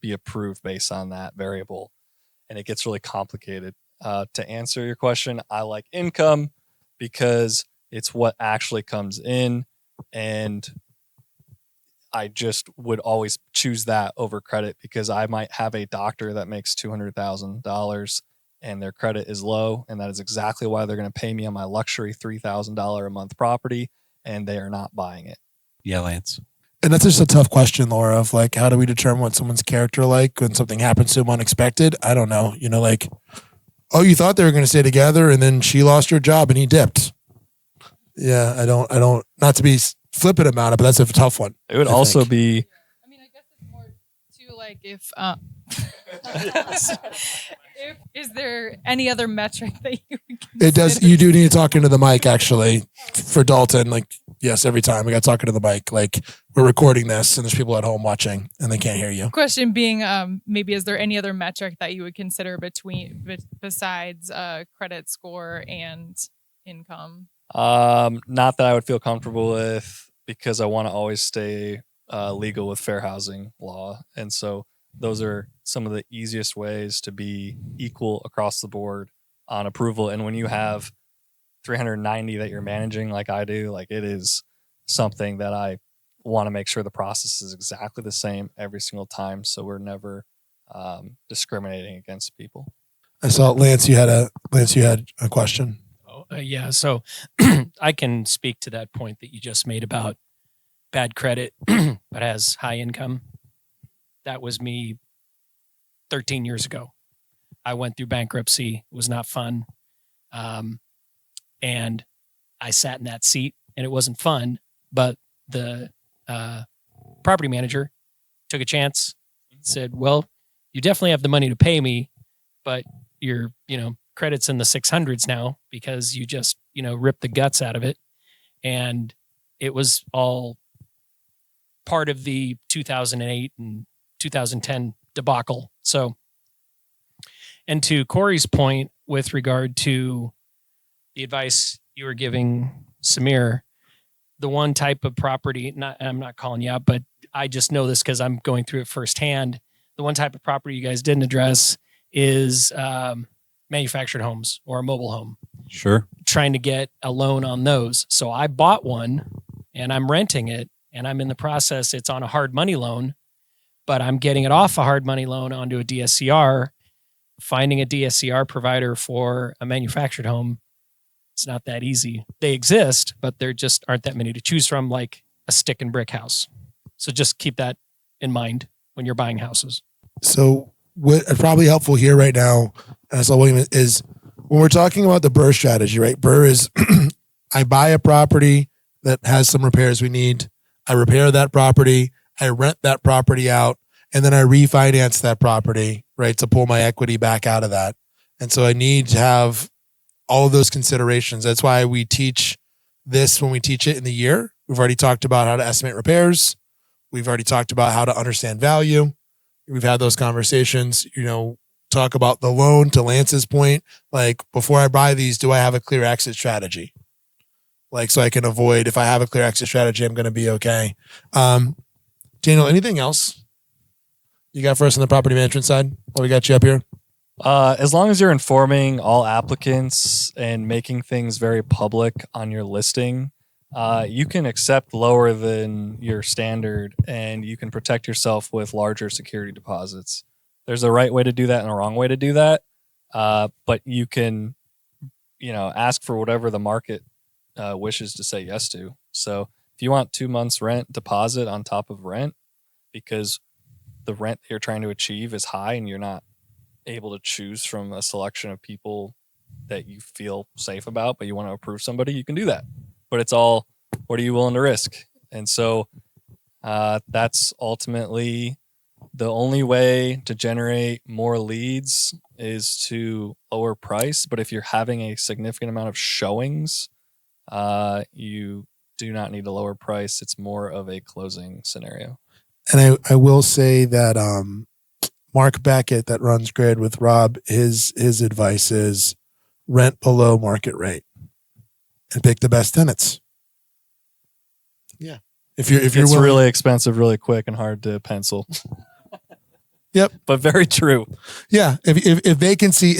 be approved based on that variable. And it gets really complicated. To answer your question, I like income because it's what actually comes in, and I just would always choose that over credit, because I might have a doctor that makes $200,000 and their credit is low, and that is exactly why they're going to pay me on my luxury $3,000 a month property, and they are not buying it. Yeah, Lance. And that's just a tough question, Laura, of like, how do we determine what someone's character like when something happens to them unexpected? I don't know. Like, oh, you thought they were going to stay together and then she lost her job and he dipped. Yeah, I don't, not to be flippant about it, but that's a tough one. It would also be. I mean, I guess it's more to like if is there any other metric that you would consider? It does. You do need to talk into the mic, actually, for Dalton. Like, yes, every time we got talking to the mic. Like, we're recording this, and there's people at home watching, and they can't hear you. Question being, maybe is there any other metric that you would consider besides credit score and income? Not that I would feel comfortable with, because I want to always stay legal with fair housing law, and so those are some of the easiest ways to be equal across the board on approval. And when you have 390 that you're managing like I do, like, it is something that I want to make sure the process is exactly the same every single time, so we're never discriminating against people. I saw Lance. You had a question. Yeah, so I can speak to that point that you just made about bad credit but has high income. That was me 13 years ago. I went through bankruptcy. It was not fun. And I sat in that seat, and it wasn't fun, but the property manager took a chance, said, well, you definitely have the money to pay me, but your credit's in the 600s now because you just ripped the guts out of it. And it was all part of the 2008 and 2010 debacle. So, and to Cory's point with regard to the advice you were giving Samir, the one type of property, I'm not calling you out, but I just know this because I'm going through it firsthand. The one type of property you guys didn't address is manufactured homes or a mobile home. Sure. Trying to get a loan on those. So I bought one and I'm renting it and I'm in the process. It's on a hard money loan, but I'm getting it off a hard money loan onto a DSCR. Finding a DSCR provider for a manufactured home, it's not that easy. They exist, but there just aren't that many to choose from, like a stick and brick house. So just keep that in mind when you're buying houses. So what probably helpful here right now, and I saw William, is when we're talking about the BRRRR strategy, right? BRRRR is I buy a property that has some repairs we need. I repair that property. I rent that property out, and then I refinance that property, right, to pull my equity back out of that. And so I need to have all of those considerations. That's why we teach this when we teach it in the year. We've already talked about how to estimate repairs. We've already talked about how to understand value. We've had those conversations, talk about the loan, to Lance's point. Like, before I buy these, do I have a clear exit strategy? Like, so I can avoid, if I have a clear exit strategy, I'm going to be okay. Daniel, anything else you got for us on the property management side while we got you up here? As long as you're informing all applicants and making things very public on your listing, you can accept lower than your standard and you can protect yourself with larger security deposits. There's a right way to do that and a wrong way to do that. But you can, ask for whatever the market wishes to say yes to. So if you want 2 months rent deposit on top of rent, because the rent you're trying to achieve is high and you're not able to choose from a selection of people that you feel safe about, but you want to approve somebody, you can do that. But it's all, what are you willing to risk? And so that's ultimately the only way to generate more leads is to lower price. But if you're having a significant amount of showings, you do not need a lower price. It's more of a closing scenario. And I will say that Mark Beckett, that runs Grid with Rob, his advice is rent below market rate and pick the best tenants. Yeah. If you're it's willing, really expensive, really quick, and hard to pencil. Yep. But very true. Yeah. If vacancy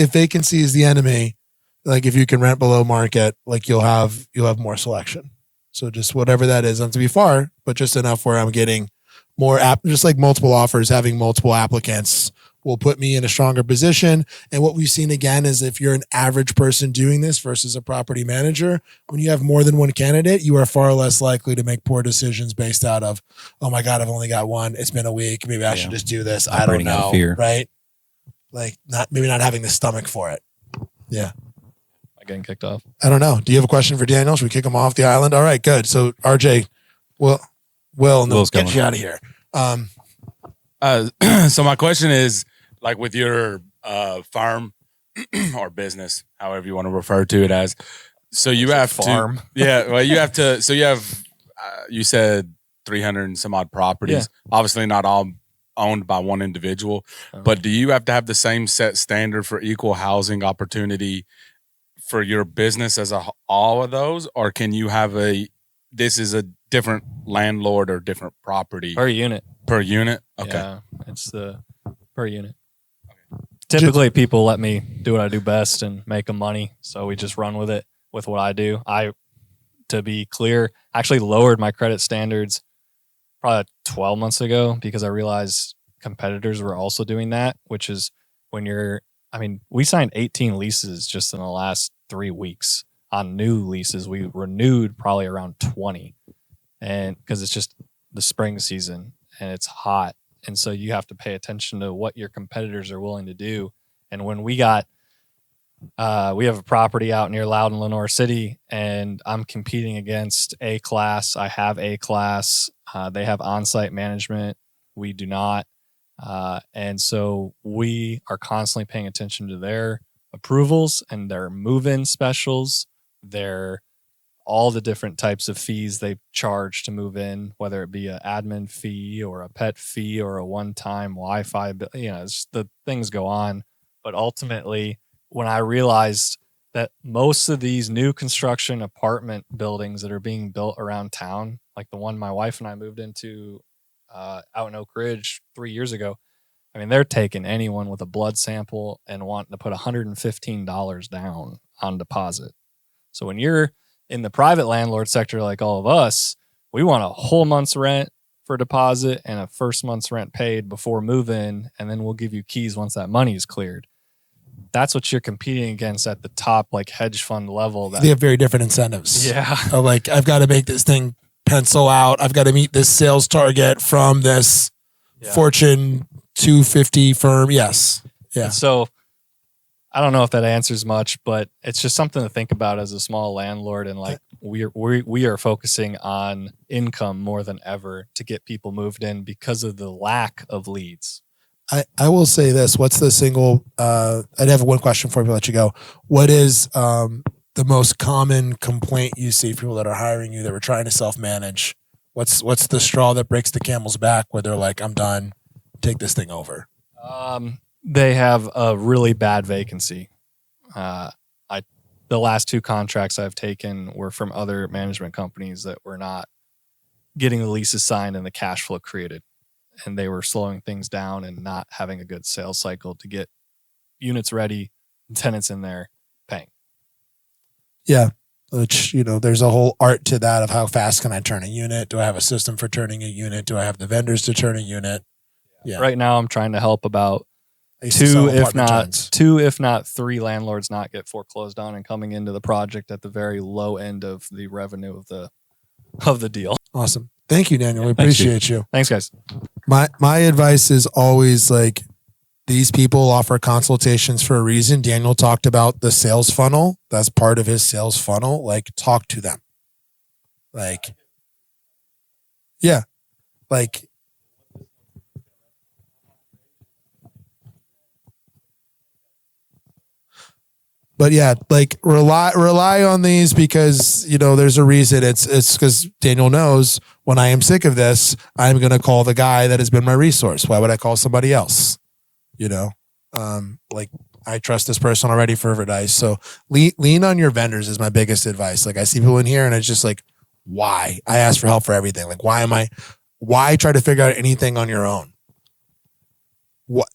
is the enemy, like if you can rent below market, like you'll have more selection. So just whatever that is, not to be far, but just enough where I'm getting more just like multiple offers, having multiple applicants will put me in a stronger position. And what we've seen again is if you're an average person doing this versus a property manager, when you have more than one candidate, you are far less likely to make poor decisions based out of, oh my God, I've only got one. It's been a week. Maybe I should just do this. I don't Operating out of know. fear. Right. Like maybe not having the stomach for it. Yeah. Getting kicked off. I don't know. Do you have a question for Daniel? Should we kick him off the island? All right, good. So RJ, Will, and then we'll get you out of here. So my question is, like with your farm or business, however you want to refer to it as, so you have farm. You said 300 and some odd properties. Yeah. Obviously not all owned by one individual, but do you have to have the same set standard for equal housing opportunity for your business as all of those, or can you have this is a different landlord or different property per unit? Okay. Yeah, it's the per unit. Okay. Typically, people let me do what I do best and make them money, so we just run with it with what I do. To be clear, actually lowered my credit standards probably 12 months ago because I realized competitors were also doing that, which is we signed 18 leases just in the last 3 weeks on new leases. We renewed probably around 20, and because it's just the spring season and it's hot. And so you have to pay attention to what your competitors are willing to do. And when we have a property out near Loudon, Lenore City, and I'm competing against A class. I have A class. They have on-site management. We do not. And so we are constantly paying attention to their approvals and their move-in specials, their all the different types of fees they charge to move in, whether it be an admin fee or a pet fee or a one-time Wi-Fi bill. The things go on. But ultimately, when I realized that most of these new construction apartment buildings that are being built around town, like the one my wife and I moved into out in Oak Ridge 3 years ago, I mean, they're taking anyone with a blood sample and wanting to put $115 down on deposit. So when you're in the private landlord sector, like all of us, we want a whole month's rent for deposit and a first month's rent paid before move-in, and then we'll give you keys once that money is cleared. That's what you're competing against at the top, like hedge fund level. They have very different incentives. Yeah. Like, I've got to make this thing pencil out. I've got to meet this sales target from this Fortune 250 firm. Yes. Yeah. And so I don't know if that answers much, but it's just something to think about as a small landlord. And like we are focusing on income more than ever to get people moved in because of the lack of leads. I will say this. What's the single, I'd have one question before we let you go. What is the most common complaint you see from people that are hiring you that were trying to self-manage? What's the straw that breaks the camel's back where they're like, I'm done, take this thing over? They have a really bad vacancy. The last 2 contracts I've taken were from other management companies that were not getting the leases signed and the cash flow created. And they were slowing things down and not having a good sales cycle to get units ready, tenants in there paying. Yeah. Which, there's a whole art to that of how fast can I turn a unit? Do I have a system for turning a unit? Do I have the vendors to turn a unit? Yeah. Right now I'm trying to help about I used to sell two, apartment if not 3 landlords not get foreclosed on and coming into the project at the very low end of the revenue of the deal. Awesome. Thank you, Daniel. We Thanks, appreciate you. Thanks, guys. My advice is always like, these people offer consultations for a reason. Daniel talked about the sales funnel. That's part of his sales funnel. Like, talk to them. Like, yeah. Like, but yeah, like rely on these because, there's a reason. It's because Daniel knows when I am sick of this, I'm going to call the guy that has been my resource. Why would I call somebody else? Like, I trust this person already for advice. So lean on your vendors is my biggest advice. Like, I see people in here and it's just like, why? I ask for help for everything. Like, why try to figure out anything on your own? What?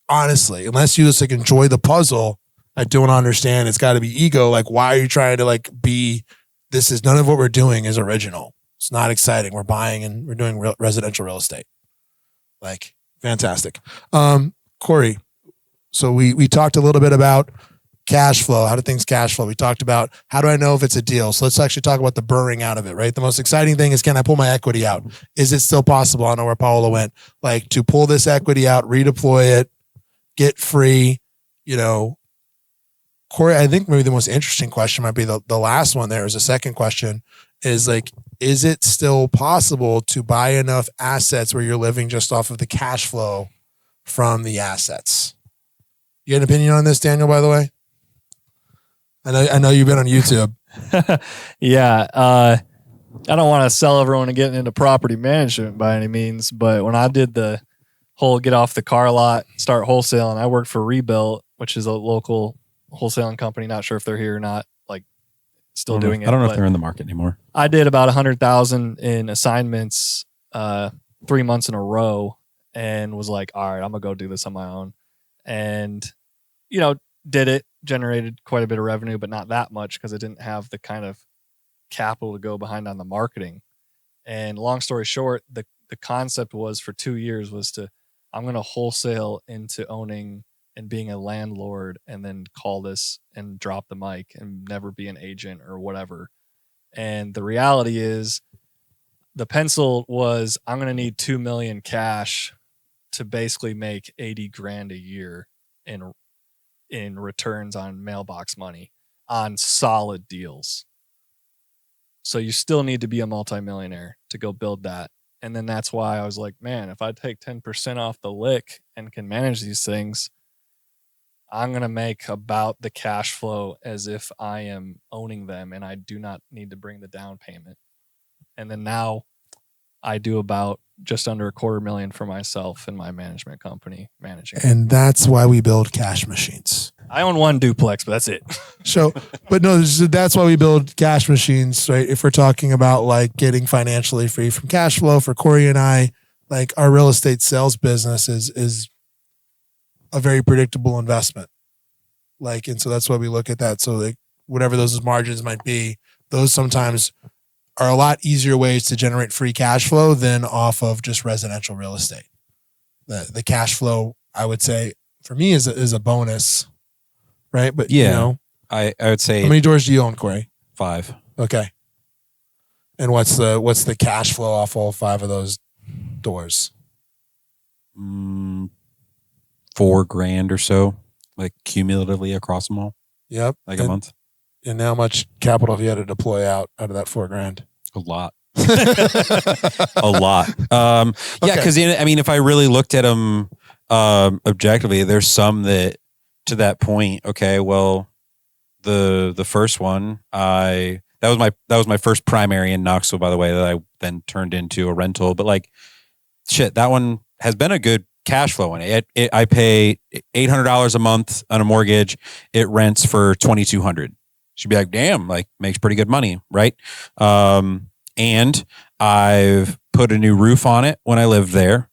Honestly, unless you just like enjoy the puzzle, I don't understand. It's got to be ego. Like, why are you trying to this is none of what we're doing is original. It's not exciting. We're buying and we're doing residential real estate. Like, fantastic. Cory, so we talked a little bit about cash flow. How do things cash flow? We talked about how do I know if it's a deal? So let's actually talk about the BRRRRing out of it, right? The most exciting thing is, can I pull my equity out? Is it still possible? I know where Paola went. Like, to pull this equity out, redeploy it, get free, Cory, I think maybe the most interesting question might be the last one there is a second question is like, is it still possible to buy enough assets where you're living just off of the cash flow from the assets? You got an opinion on this, Daniel, by the way? I know you've been on YouTube. Yeah. I don't want to sell everyone and get into property management by any means, but when I did the whole get off the car lot, start wholesaling, I worked for Rebuilt, which is a local wholesaling company. Not sure if they're here or not, like still doing it. I don't know if they're in the market anymore. I did about 100,000 in assignments 3 months in a row and was like, all right, I'm gonna go do this on my own. And, did it, generated quite a bit of revenue, but not that much because I didn't have the kind of capital to go behind on the marketing. And long story short, the concept was for 2 years was I'm going to wholesale into owning and being a landlord and then call this and drop the mic and never be an agent or whatever. And the reality is the pencil was, I'm going to need 2 million cash to basically make 80 grand a year in returns on mailbox money on solid deals. So you still need to be a multimillionaire to go build that. And then that's why I was like, man, if I take 10% off the lick and can manage these things, I'm going to make about the cash flow as if I am owning them and I do not need to bring the down payment. And then now I do about just under $250,000 for myself and my management company managing. And that's why we build cash machines. I own one duplex, but that's it. So, but no, that's why we build cash machines, right? If we're talking about like getting financially free from cash flow for Cory and I, like our real estate sales business is a very predictable investment. Like, and so that's why we look at that. So like whatever those margins might be, those sometimes are a lot easier ways to generate free cash flow than off of just residential real estate. The cash flow, I would say, for me is a bonus, right? But Yeah. you know, I would say how many doors do you own, Cory? 5. Okay. And what's the cash flow off all 5 of those doors? $4,000 or so, like cumulatively across them all, Yep. like a month. And how much capital have you had to deploy out of that $4,000? A lot. A lot. Yeah, Okay. because I mean, if I really looked at them objectively, there's some that to that point. Okay, well, the first one, that was my first primary in Knoxville, by the way, that I then turned into a rental. But like, shit, that one has been a good cash flow in it. I pay $800 a month on a mortgage. It rents for $2,200. She'd be like, damn, like makes pretty good money, right? And I've put a new roof on it when I lived there.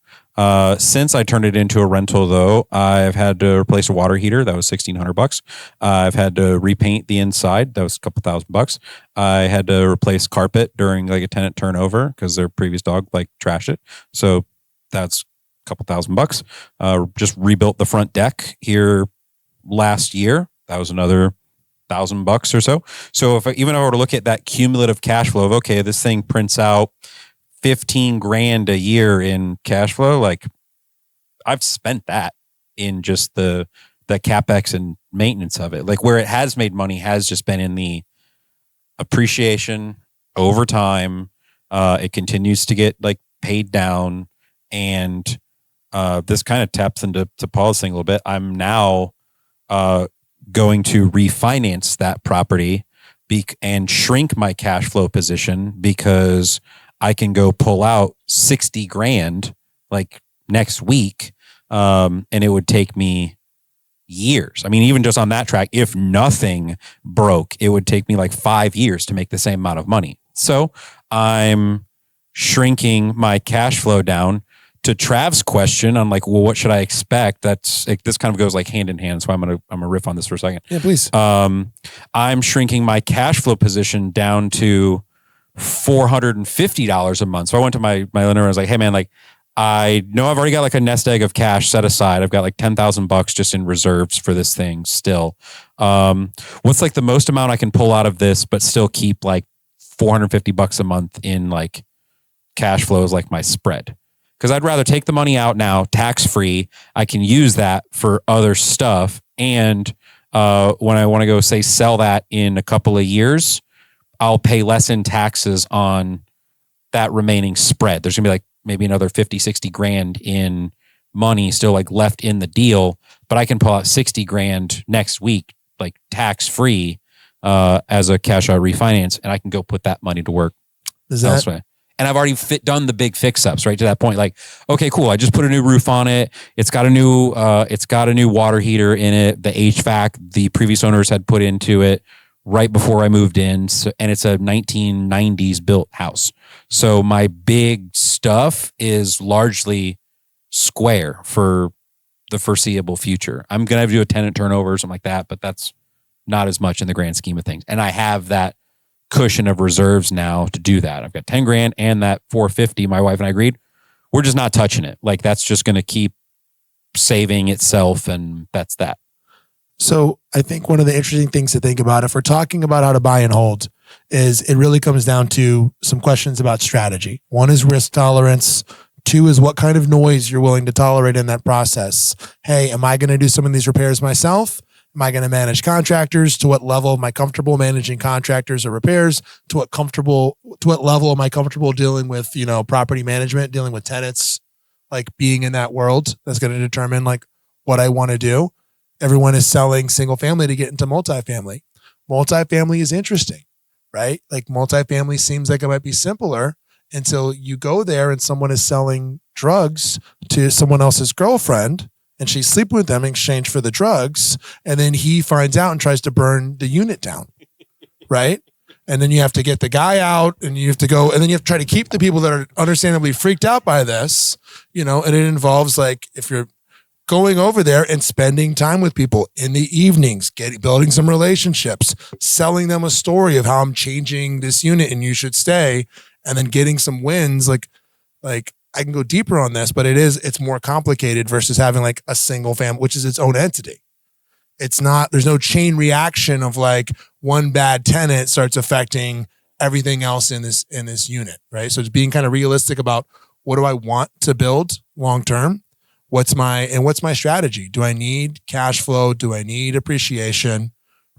Since I turned it into a rental, though, I've had to replace a water heater. That was $1,600. I've had to repaint the inside. That was a couple $1,000. I had to replace carpet during like a tenant turnover because their previous dog like trashed it. So that's a couple $1,000. Just rebuilt the front deck here last year. That was another $1,000 or so. So even if I were to look at that cumulative cash flow of, okay, this thing prints out $15,000 a year in cash flow, like I've spent that in just the CapEx and maintenance of it. Like where it has made money has just been in the appreciation over time. It continues to get like paid down, and this kind of taps into Paul's thing a little bit. I'm now going to refinance that property and shrink my cash flow position because I can go pull out $60,000 like next week. And it would take me years. I mean, even just on that track, if nothing broke, it would take me like 5 years to make the same amount of money. So I'm shrinking my cash flow down. To Trav's question on like, well, what should I expect? That's like, this kind of goes like hand in hand. So I'm gonna riff on this for a second. Yeah, please. I'm shrinking my cash flow position down to $450 a month. So I went to my lender and I was like, hey man, like I know I've already got like a nest egg of cash set aside. I've got like $10,000 just in reserves for this thing still. What's like the most amount I can pull out of this, but still keep like $450 a month in like cash flow as like my spread? Because I'd rather take the money out now, tax free. I can use that for other stuff. And when I want to go say sell that in a couple of years, I'll pay less in taxes on that remaining spread. There's gonna be like maybe another 50, 60 grand in money still like left in the deal, but I can pull out 60 grand next week, like tax free as a cash out refinance. And I can go put that money to work elsewhere. And I've already done the big fix-ups, right? To that point, like, okay, cool. I just put a new roof on it. It's got a new water heater in it. The HVAC the previous owners had put into it right before I moved in. So, and it's a 1990s built house. So my big stuff is largely square for the foreseeable future. I'm gonna have to do a tenant turnover or something like that, but that's not as much in the grand scheme of things. And I have that cushion of reserves now to do that. I've got 10 grand and that 450. My wife and I agreed, we're just not touching it. Like that's just going to keep saving itself. And that's that. So I think one of the interesting things to think about if we're talking about how to buy and hold is it really comes down to some questions about strategy. One is risk tolerance. 2 is what kind of noise you're willing to tolerate in that process. Hey, am I going to do some of these repairs myself? Am I going to manage contractors? To what level am I comfortable managing contractors or repairs? To what level am I comfortable dealing with, property management, dealing with tenants, like being in that world? That's going to determine like what I want to do. everyone is selling single family to get into multifamily. Multifamily is interesting, right? Like multifamily seems like it might be simpler until you go there and someone is selling drugs to someone else's girlfriend and she's sleeping with them in exchange for the drugs. And then he finds out and tries to burn the unit down, right? And then you have to get the guy out and you have to go, and then you have to try to keep the people that are understandably freaked out by this, you know, and it involves like, if you're going over there and spending time with people in the evenings, building some relationships, selling them a story of how I'm changing this unit and you should stay, and then getting some wins. Like I can go deeper on this, but it's more complicated versus having like a single family, which is its own entity. It's not, there's no chain reaction of like one bad tenant starts affecting everything else in this unit, right? So it's being kind of realistic about what do I want to build long term? What's my strategy? Do I need cash flow? Do I need appreciation?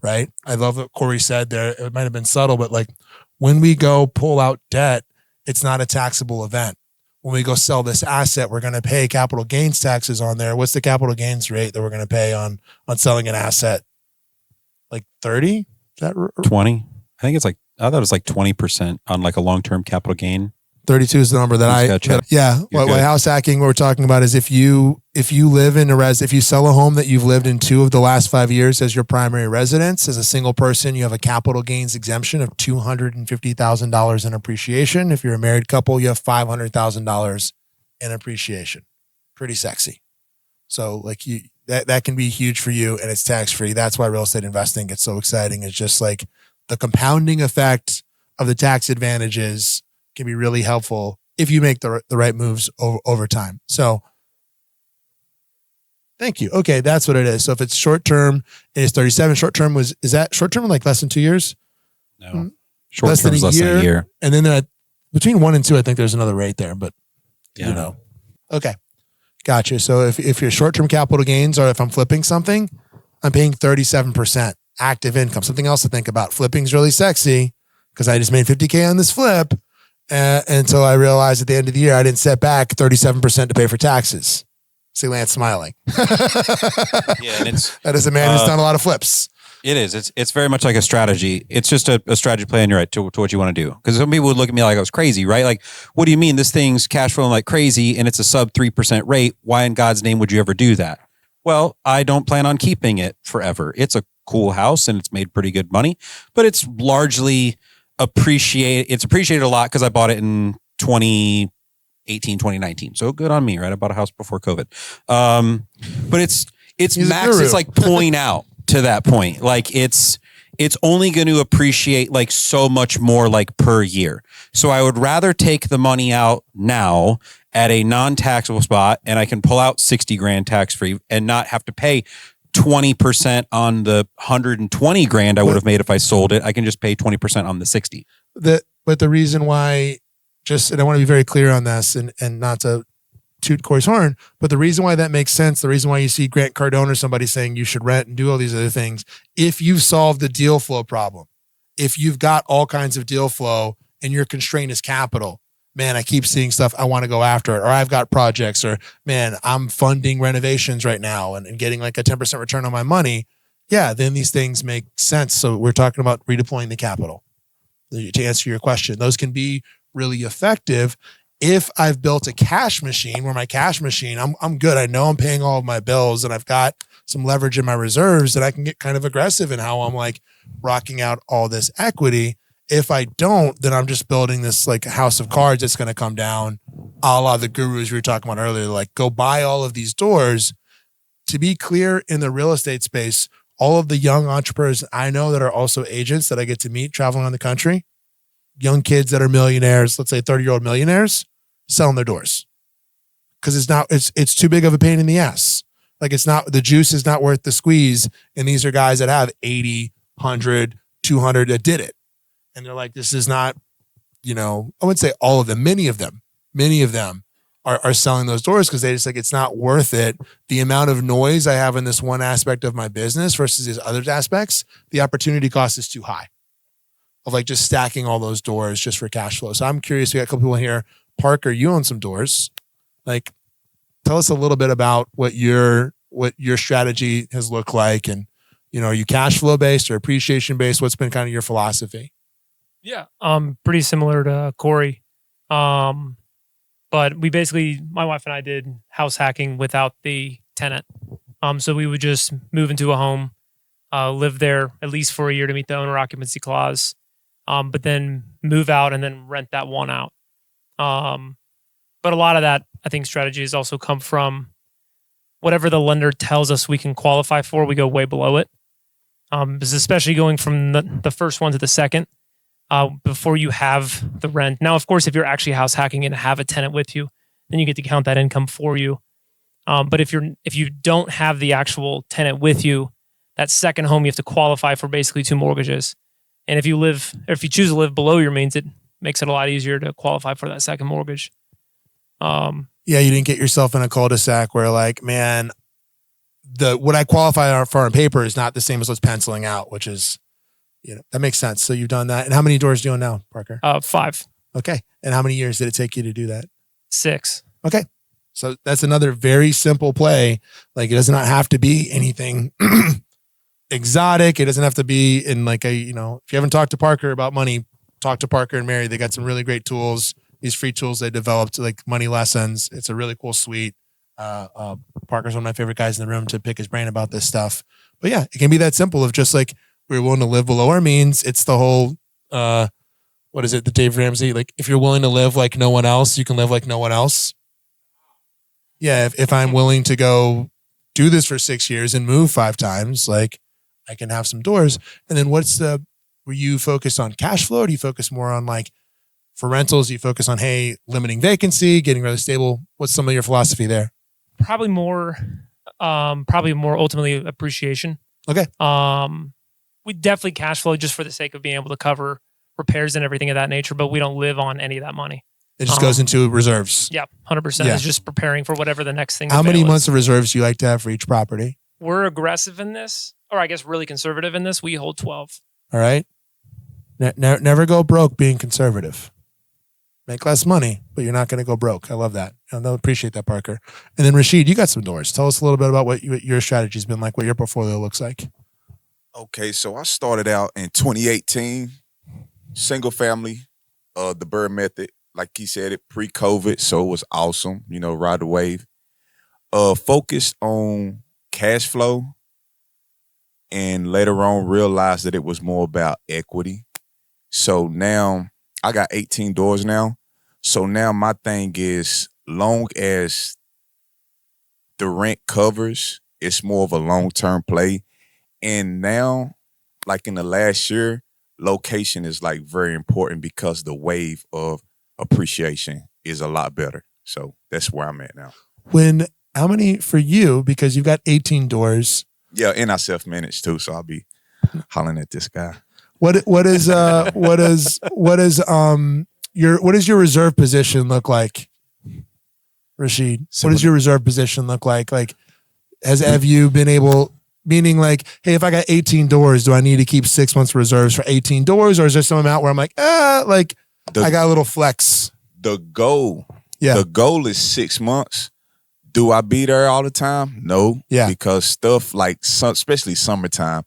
Right? I love what Cory said there. It might have been subtle, but like when we go pull out debt, it's not a taxable event. When we go sell this asset, we're going to pay capital gains taxes on there. What's the capital gains rate that we're going to pay on selling an asset? Like 30? Is that 20? I think it's like, I thought it was like 20% on like a long-term capital gain. 32 is the number Why house hacking, what we're talking about is if you live in if you sell a home that you've lived in 2 of the last 5 years as your primary residence, as a single person, you have a capital gains exemption of $250,000 in appreciation. If you're a married couple, you have $500,000 in appreciation. Pretty sexy. So like that can be huge for you and it's tax free. That's why real estate investing gets so exciting. It's just like the compounding effect of the tax advantages can be really helpful if you make the right moves over time. So thank you. Okay, that's what it is. So if it's short term, it is 37. Short term is that short term like less than 2 years? No. Short term is less than a year. And then between 1 and 2, I think there's another rate there, but you know. Okay. Gotcha. So if your short term capital gains or if I'm flipping something, I'm paying 37% active income. Something else to think about. Flipping is really sexy because I just made 50K on this flip. Until I realized at the end of the year, I didn't set back 37% to pay for taxes. See Lance smiling. Yeah, and that is a man who's done a lot of flips. It is. It's very much like a strategy. It's just a strategy plan, you're right, to what you want to do. Because some people would look at me like I was crazy, right? Like, what do you mean this thing's cash flowing like crazy and it's a sub 3% rate? Why in God's name would you ever do that? Well, I don't plan on keeping it forever. It's a cool house and it's made pretty good money, but it's largely appreciated a lot because I bought it in 2018, 2019. So good on me, right? I bought a house before COVID. But it's max. It's like pulling out to that point. Like it's only going to appreciate like so much more like per year. So I would rather take the money out now at a non-taxable spot and I can pull out 60 grand tax free and not have to pay 20% on the 120 grand I would have made if I sold it. I can just pay 20% on the 60. But the reason why, and I want to be very clear on this and not to toot Cory's horn, but the reason why that makes sense, the reason why you see Grant Cardone or somebody saying you should rent and do all these other things, if you've solved the deal flow problem, if you've got all kinds of deal flow and your constraint is capital, man, I keep seeing stuff, I want to go after it, or I've got projects, or man, I'm funding renovations right now and getting like a 10% return on my money. Yeah, then these things make sense. So we're talking about redeploying the capital. To answer your question, those can be really effective if I've built a cash machine where my cash machine, I'm good. I know I'm paying all of my bills and I've got some leverage in my reserves that I can get kind of aggressive in how I'm like rocking out all this equity. If I don't, then I'm just building this like house of cards that's going to come down, a la the gurus we were talking about earlier, like go buy all of these doors. To be clear, in the real estate space, all of the young entrepreneurs I know that are also agents that I get to meet traveling around the country, young kids that are millionaires, let's say 30-year-old millionaires, selling their doors. Because it's too big of a pain in the ass. Like the juice is not worth the squeeze. And these are guys that have 80, 100, 200 that did it. And they're like, this is not, I wouldn't say all of them, many of them are selling those doors because they just like, it's not worth it. The amount of noise I have in this one aspect of my business versus these other aspects, the opportunity cost is too high of like just stacking all those doors just for cash flow. So I'm curious, we got a couple people here. Parker, you own some doors. Like, tell us a little bit about what your what your strategy has looked like, and are you cash flow based or appreciation based? What's been kind of your philosophy? Yeah, pretty similar to Cory. But we basically, my wife and I did house hacking without the tenant. So we would just move into a home, live there at least for a year to meet the owner occupancy clause, but then move out and then rent that one out. But a lot of that, I think, strategy has also come from whatever the lender tells us we can qualify for, we go way below it. Because especially going from the first one to the second, before you have the rent. Now, of course, if you're actually house hacking and have a tenant with you, then you get to count that income for you. But if you don't have the actual tenant with you, that second home you have to qualify for basically 2 mortgages. And if you choose to live below your means, it makes it a lot easier to qualify for that second mortgage. Yeah, you didn't get yourself in a cul-de-sac where like, man, what I qualify for on paper is not the same as what's penciling out, which is, that makes sense. So you've done that. And how many doors do you own now, Parker? 5. Okay. And how many years did it take you to do that? 6. Okay. So that's another very simple play. Like, it does not have to be anything exotic. It doesn't have to be in like if you haven't talked to Parker about money, talk to Parker and Mary. They got some really great tools. These free tools they developed, like money lessons. It's a really cool suite. Parker's one of my favorite guys in the room to pick his brain about this stuff. But yeah, it can be that simple of just like, we're willing to live below our means. It's the whole, what is it? The Dave Ramsey, like, if you're willing to live like no one else, you can live like no one else. Yeah. If I'm willing to go do this for 6 years and move 5 times, like, I can have some doors. And then were you focused on cash flow? Or do you focus more on like, for rentals, do you focus on, hey, limiting vacancy, getting really stable? What's some of your philosophy there? Probably more ultimately appreciation. Okay. We definitely cash flow just for the sake of being able to cover repairs and everything of that nature, but we don't live on any of that money. It just goes into reserves. Yeah, 100%. Yeah. It's just preparing for whatever the next thing. How many months of reserves do you like to have for each property? We're aggressive in this, or I guess really conservative in this. We hold 12. All right. Never go broke being conservative. Make less money, but you're not going to go broke. I love that. I appreciate that, Parker. And then Rashid, you got some doors. Tell us a little bit about what your strategy's been like, what your portfolio looks like. Okay, so I started out in 2018, single family, the BRRRR method. Like he said, it pre-COVID, so it was awesome. Ride the wave. Focused on cash flow, and later on realized that it was more about equity. So now I got 18 doors now. So now my thing is, long as the rent covers, it's more of a long-term play. And now, like in the last year, location is like very important because the wave of appreciation is a lot better. So that's where I'm at now. How many for you? Because you've got 18 doors. Yeah, and I self-manage too, so I'll be hollering at this guy. What does your reserve position look like, Rashid? What does your reserve position look like? Like, have you been able? Meaning like, hey, if I got 18 doors, do I need to keep 6 months reserves for 18 doors? Or is there some amount where I'm like, I got a little flex? The goal is 6 months. Do I be there all the time? No. Yeah. Because stuff like, especially summertime,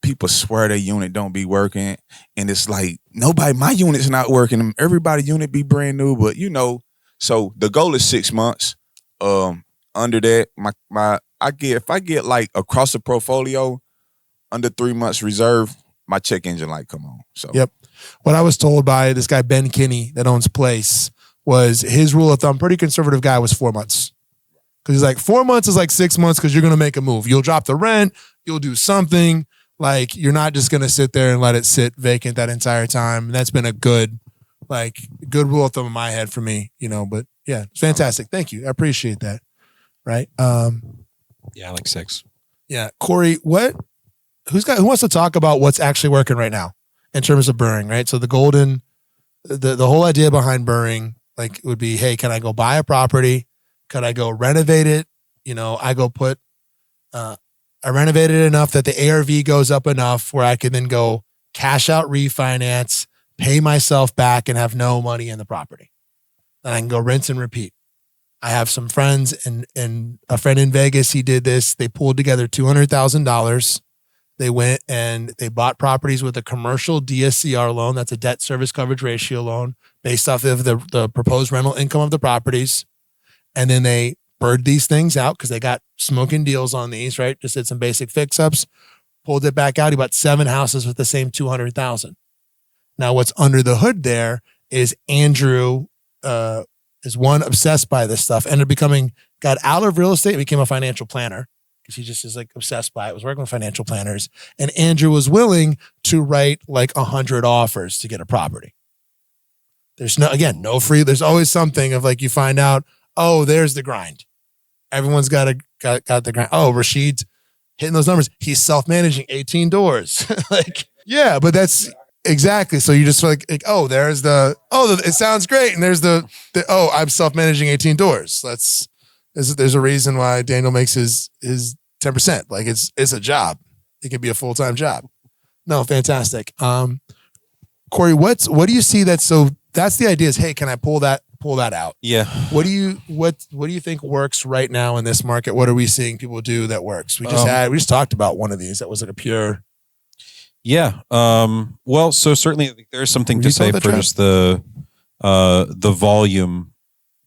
people swear their unit don't be working. And it's like, my unit's not working. Everybody's unit be brand new, but so the goal is 6 months. Under that, if I get like across the portfolio under 3 months reserve, my check engine light come on. So yep. What I was told by this guy Ben Kinney that owns Place was his rule of thumb, pretty conservative guy, was 4 months. Because he's like, 4 months is like 6 months because you're going to make a move. You'll drop the rent. You'll do something. Like, you're not just going to sit there and let it sit vacant that entire time. And that's been a good rule of thumb in my head for me, but yeah, it's fantastic. Thank you. I appreciate that. Right. Yeah, like 6. Yeah. Cory, who wants to talk about what's actually working right now in terms of BRRRRing, right? So the whole idea behind BRRRRing, like, would be, hey, can I go buy a property? Could I go renovate it? I renovated it enough that the ARV goes up enough where I can then go cash out refinance, pay myself back, and have no money in the property. Then I can go rinse and repeat. I have some friends and a friend in Vegas. He did this. They pulled together $200,000. They went and they bought properties with a commercial DSCR loan. That's a debt service coverage ratio loan based off of the proposed rental income of the properties. And then they bird these things out because they got smoking deals on these, right? Just did some basic fix ups, pulled it back out. He bought 7 houses with the same 200,000. Now what's under the hood there is Andrew, is one obsessed by this stuff, ended up got out of real estate, became a financial planner because he just is like obsessed by it, was working with financial planners. And Andrew was willing to write like 100 offers to get a property. There's no free, there's always something of like, you find out, oh, there's the grind. Everyone's got the grind. Oh, Rashid's hitting those numbers. He's self-managing 18 doors. Like, yeah, but that's exactly. So you just like, oh, there's it sounds great. And there's I'm self-managing 18 doors. There's a reason why Daniel makes his 10%. Like it's a job. It can be a full-time job. No, fantastic. Cory, what do you see that's the idea is, hey, can I pull that out? Yeah. What do you think works right now in this market? What are we seeing people do that works? We just talked about one of these that was like a pure. Yeah. Well, so certainly I think there's something to say for just the volume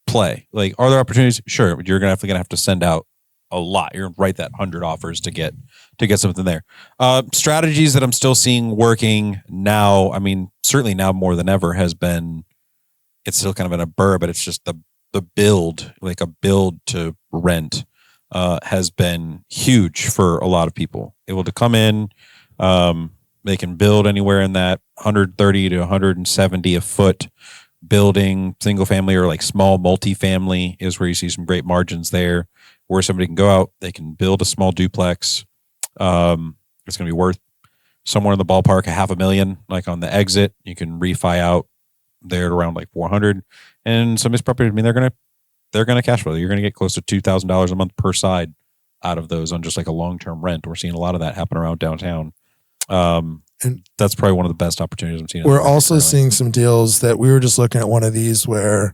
play. Like, are there opportunities? Sure. You're gonna have to send out a lot. You're gonna write that 100 offers to get something there. Strategies that I'm still seeing working now. I mean, certainly now more than ever has been. It's still kind of in a BRRRR, but it's just the build, like a build to rent, has been huge for a lot of people. Able to come in, they can build anywhere in that 130 to 170 a foot building, single family or like small multifamily is where you see some great margins there, where somebody can go out, they can build a small duplex. It's going to be worth somewhere in the ballpark of $500,000, like on the exit. You can refi out there at around like 400, and some of these properties, I mean, they're gonna cash flow. You're gonna get close to $2,000 a month per side out of those on just like a long-term rent. We're seeing a lot of that happen around downtown. And that's probably one of the best opportunities I'm seeing. We're also seeing some deals that we were just looking at one of these where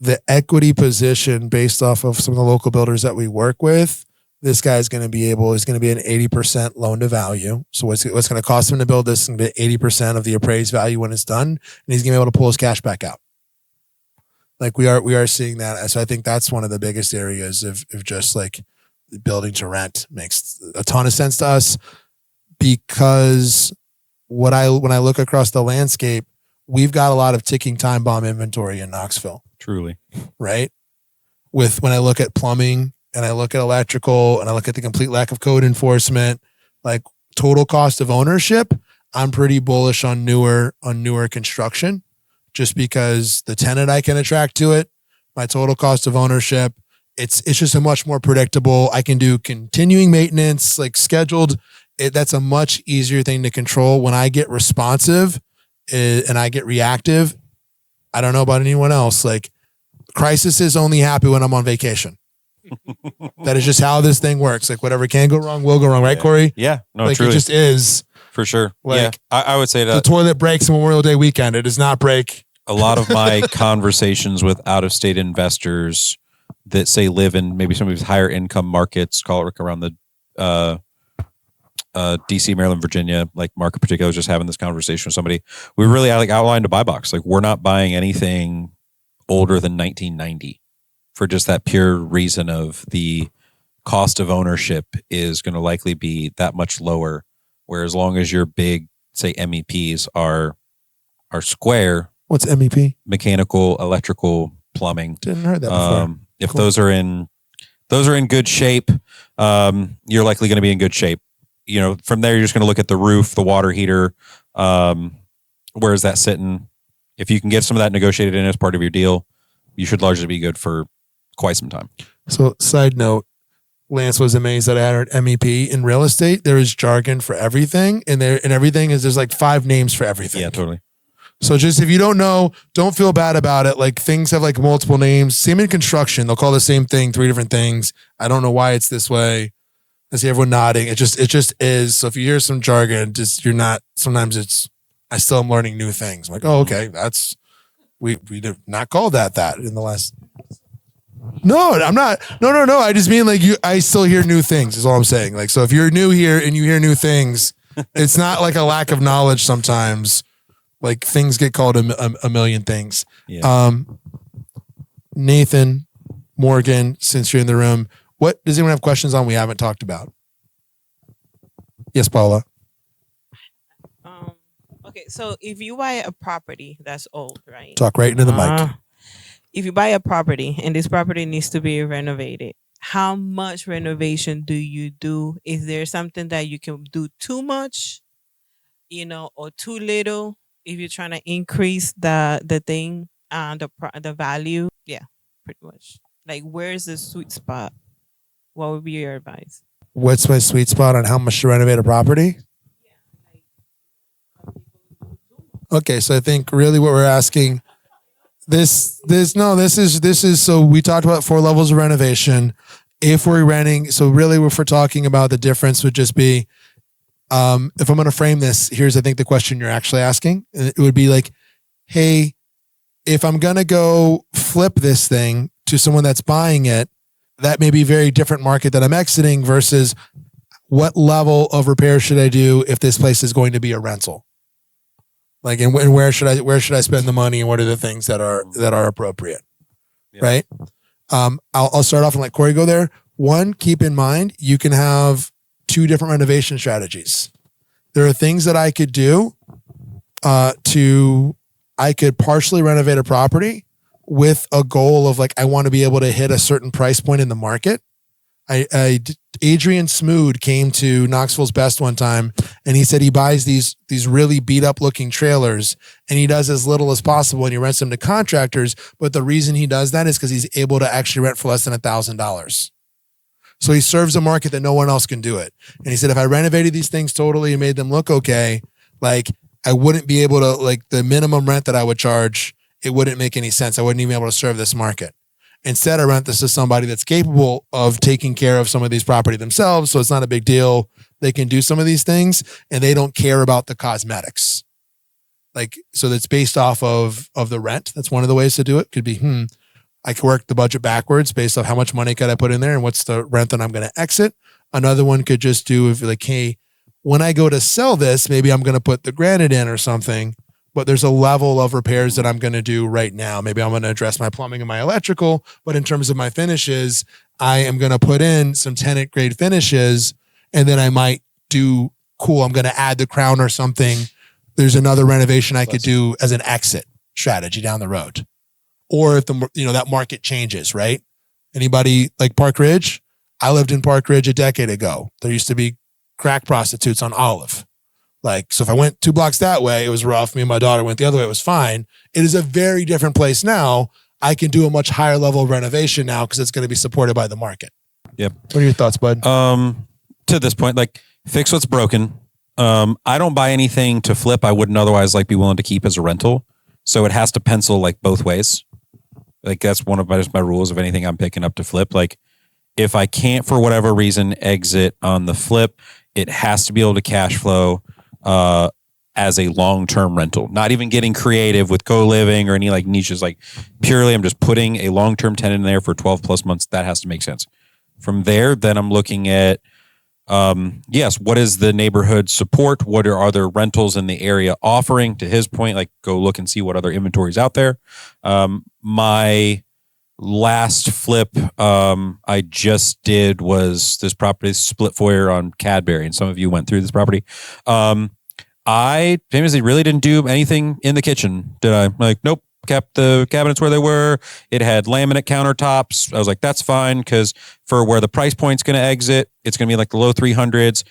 the equity position based off of some of the local builders that we work with, this guy's going to be an 80% loan to value. So what's going to cost him to build this and be 80% of the appraised value when it's done, and he's going to be able to pull his cash back out. Like we are seeing that. So I think that's one of the biggest areas of just like building to rent makes a ton of sense to us, because when I look across the landscape, we've got a lot of ticking time bomb inventory in Knoxville. Truly. Right? When I look at plumbing, and I look at electrical, and I look at the complete lack of code enforcement, like total cost of ownership, I'm pretty bullish on newer construction, just because the tenant I can attract to it, my total cost of ownership, it's just a much more predictable. I can do continuing maintenance, like scheduled. That's a much easier thing to control. When I get responsive and I get reactive, I don't know about anyone else. Like, crisis is only happy when I'm on vacation. That is just how this thing works. Like, whatever can go wrong will go wrong, right, Cory? Yeah, no, like truly. It just is. For sure. Like, yeah, I would say that the toilet breaks on Memorial Day weekend. It does not break. A lot of my conversations with out-of-state investors that say live in maybe some of these higher income markets, call it around the DC, Maryland, Virginia, like market particular, I was just having this conversation with somebody. We really outlined a buy box. Like, we're not buying anything older than 1990 for just that pure reason of the cost of ownership is going to likely be that much lower. Where as long as your big, say, MEPs are square. What's MEP? Mechanical, electrical, plumbing. Didn't heard that before. If cool. those are in good shape, you're likely going to be in good shape. You know, from there, you're just going to look at the roof, the water heater. Where is that sitting? If you can get some of that negotiated in as part of your deal, you should largely be good for quite some time. So, side note, Lance was amazed that I had an MEP in real estate. There is jargon for everything, and everything is, there's like 5 names for everything. Yeah, totally. So just, if you don't know, don't feel bad about it. Like, things have like multiple names. Same in construction. They'll call the same thing 3 different things. I don't know why it's this way. I see everyone nodding. It just is. So if you hear some jargon, sometimes I still am learning new things. I'm like, oh, okay, we did not call that in the last. No, I'm not. No. I just mean like I still hear new things is all I'm saying. Like, so if you're new here and you hear new things, it's not like a lack of knowledge sometimes. Like things get called a million things. Yeah. Nathan, Morgan, since you're in the room, what does anyone have questions on we haven't talked about? Yes, Paula. Okay, so if you buy a property that's old, right? Talk right into the mic. If you buy a property and this property needs to be renovated, how much renovation do you do? Is there something that you can do too much, or too little? If you're trying to increase the thing, the value, yeah, pretty much. Like, where's the sweet spot? What would be your advice? What's my sweet spot on how much to renovate a property? Okay, so I think really what we're asking this is so we talked about 4 levels of renovation. If we're renting, so really if we're talking about the difference would just be if I'm going to frame this, here's I think the question you're actually asking. It would be like, hey, if I'm going to go flip this thing to someone that's buying it, that may be a very different market that I'm exiting versus what level of repair should I do if this place is going to be a rental? Like, and where should I spend the money, and what are the things that are appropriate, right? I'll start off and let Cory go there. One, keep in mind you can have 2 different renovation strategies. There are things that I could do I could partially renovate a property with a goal of like I want to be able to hit a certain price point in the market. Adrian Smood came to Knoxville's Best one time, and he said he buys these really beat up looking trailers, and he does as little as possible, and he rents them to contractors. But the reason he does that is because he's able to actually rent for less than $1,000. So he serves a market that no one else can do it. And he said, if I renovated these things totally and made them look okay, like I wouldn't be able to, like the minimum rent that I would charge, it wouldn't make any sense. I wouldn't even be able to serve this market. Instead, I rent this to somebody that's capable of taking care of some of these property themselves. So it's not a big deal. They can do some of these things and they don't care about the cosmetics. Like, so that's based off of the rent. That's one of the ways to do it. Could be, I could work the budget backwards based off how much money could I put in there and what's the rent that I'm going to exit. Another one could just do if like, hey, when I go to sell this, maybe I'm going to put the granite in or something, but there's a level of repairs that I'm going to do right now. Maybe I'm going to address my plumbing and my electrical, but in terms of my finishes, I am going to put in some tenant grade finishes, and then I might do, I'm going to add the crown or something. There's another renovation I could do as an exit strategy down the road. Or if that market changes, right? Anybody like Park Ridge? I lived in Park Ridge a decade ago. There used to be crack prostitutes on Olive. Like, so if I went 2 blocks that way, it was rough. Me and my daughter went the other way, it was fine. It is a very different place now. I can do a much higher level of renovation now because it's going to be supported by the market. Yep. What are your thoughts, bud? To this point, like fix what's broken. I don't buy anything to flip I wouldn't otherwise like be willing to keep as a rental. So it has to pencil like both ways. Like that's one of my rules of anything I'm picking up to flip. Like if I can't for whatever reason exit on the flip, it has to be able to cash flow as a long-term rental. Not even getting creative with co-living or any like niches. Like purely I'm just putting a long-term tenant in there for 12 plus months. That has to make sense. From there, then I'm looking at yes, what is the neighborhood support? What are other rentals in the area offering? To his point, like go look and see what other inventory is out there. My last flip I just did was this property, split foyer on Cadbury, and some of you went through this property. I famously really didn't do anything in the kitchen, did I? Like, nope. Kept the cabinets where they were. It had laminate countertops. I was like, that's fine because for where the price point's going to exit, it's going to be like the low 300s.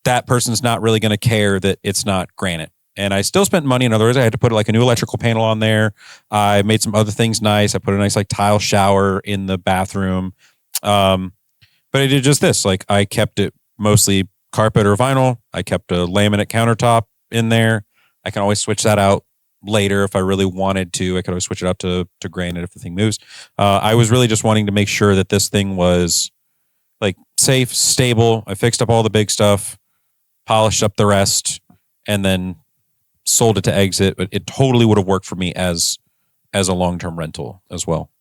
That person's not really going to care that it's not granite. And I still spent money. In other words, I had to put like a new electrical panel on there. I made some other things nice. I put a nice like tile shower in the bathroom. But I did just this. Like I kept it mostly carpet or vinyl. I kept a laminate countertop in there. I can always switch that out later if I really wanted to. I could always switch it out to granite if the thing moves. I was really just wanting to make sure that this thing was like safe, stable. I fixed up all the big stuff, polished up the rest, and then sold it to exit. But it totally would have worked for me as a long-term rental as well.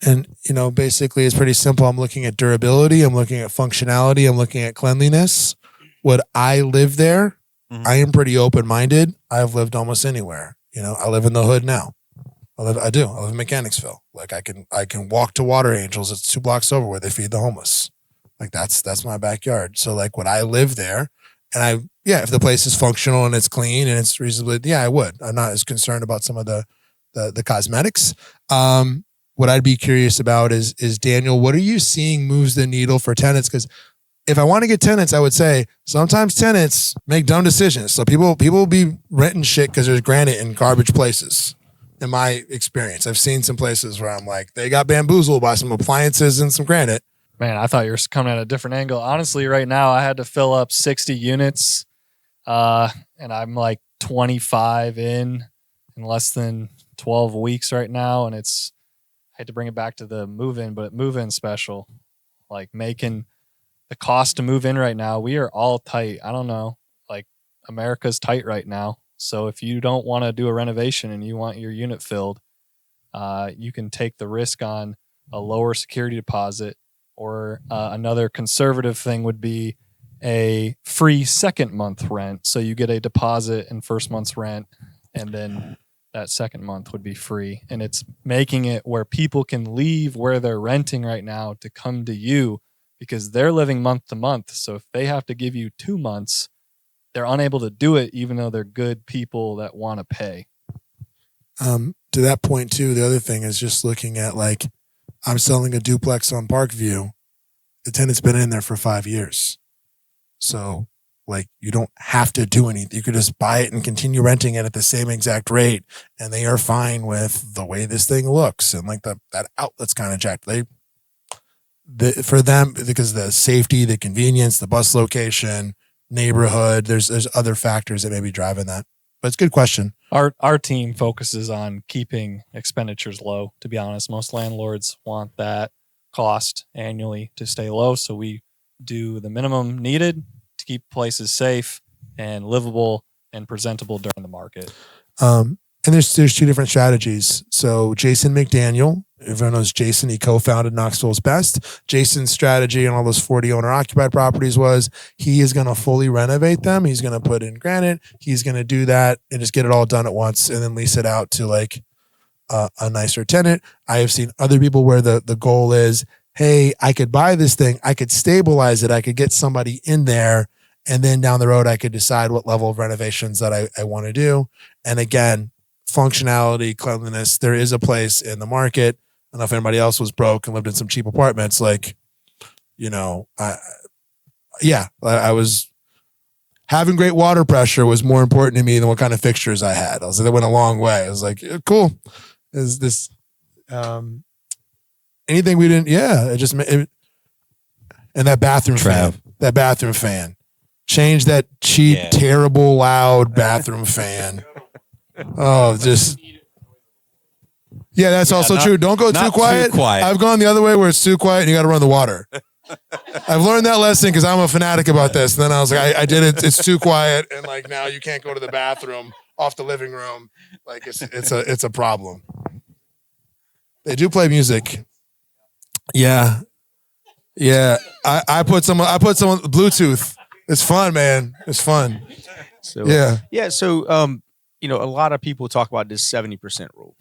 And, basically it's pretty simple. I'm looking at durability. I'm looking at functionality. I'm looking at cleanliness. Would I live there? I am pretty open-minded. I've lived almost anywhere. I live in the hood now. I live in Mechanicsville. Like I can walk to Water Angels. It's 2 blocks over where they feed the homeless. Like that's my backyard. So like, would I live there? And if the place is functional and it's clean and it's reasonably, I would. I'm not as concerned about some of the cosmetics. What I'd be curious about is Daniel, what are you seeing moves the needle for tenants? Because if I want to get tenants, I would say sometimes tenants make dumb decisions. So people will be renting shit because there's granite in garbage places. In my experience, I've seen some places where I'm like, they got bamboozled by some appliances and some granite. Man, I thought you were coming at a different angle. Honestly, right now I had to fill up 60 units, and I'm like 25 in less than 12 weeks right now, and I had to bring it back to the move-in, but move-in special, like making the cost to move in right now. We are all tight. I don't know, like America's tight right now. So if you don't want to do a renovation and you want your unit filled, you can take the risk on a lower security deposit, or another conservative thing would be a free second month rent. So you get a deposit and first month's rent, and then that second month would be free. And it's making it where people can leave where they're renting right now to come to you, because they're living month to month. So if they have to give you 2 months, they're unable to do it, even though they're good people that want to pay. To that point too, the other thing is just looking at, like, I'm selling a duplex on Parkview. The tenant's been in there for 5 years. So like, you don't have to do anything. You could just buy it and continue renting it at the same exact rate. And they are fine with the way this thing looks. And like that outlet's kind of jacked. For them, because the safety, the convenience, the bus location, neighborhood, there's other factors that may be driving that. But it's a good question. Our team focuses on keeping expenditures low. To be honest, most landlords want that cost annually to stay low. So we do the minimum needed to keep places safe and livable and presentable during the market. And there's 2 different strategies. So Jason McDaniel, everyone knows Jason, he co-founded Knoxville's Best. Jason's strategy on all those 40 owner-occupied properties was he is going to fully renovate them. He's going to put in granite. He's going to do that and just get it all done at once and then lease it out to like a nicer tenant. I have seen other people where the goal is, hey, I could buy this thing. I could stabilize it. I could get somebody in there. And then down the road, I could decide what level of renovations that I want to do. And again, functionality, cleanliness, there is a place in the market. I don't know if anybody else was broke and lived in some cheap apartments. Like, I was having great water pressure was more important to me than what kind of fixtures I had. I was like, that went a long way. I was like, cool. Is this anything we didn't? Yeah, and that bathroom fan. Change that cheap, terrible, loud bathroom fan. Oh, just. Yeah, that's also true. Don't go too quiet. I've gone the other way where it's too quiet and you got to run the water. I've learned that lesson because I'm a fanatic about this. And then I was like, I did it. It's too quiet. And like now you can't go to the bathroom off the living room. Like it's a problem. They do play music. Yeah. Yeah. I put some on Bluetooth. It's fun, man. It's fun. So yeah. So a lot of people talk about this 70% rule.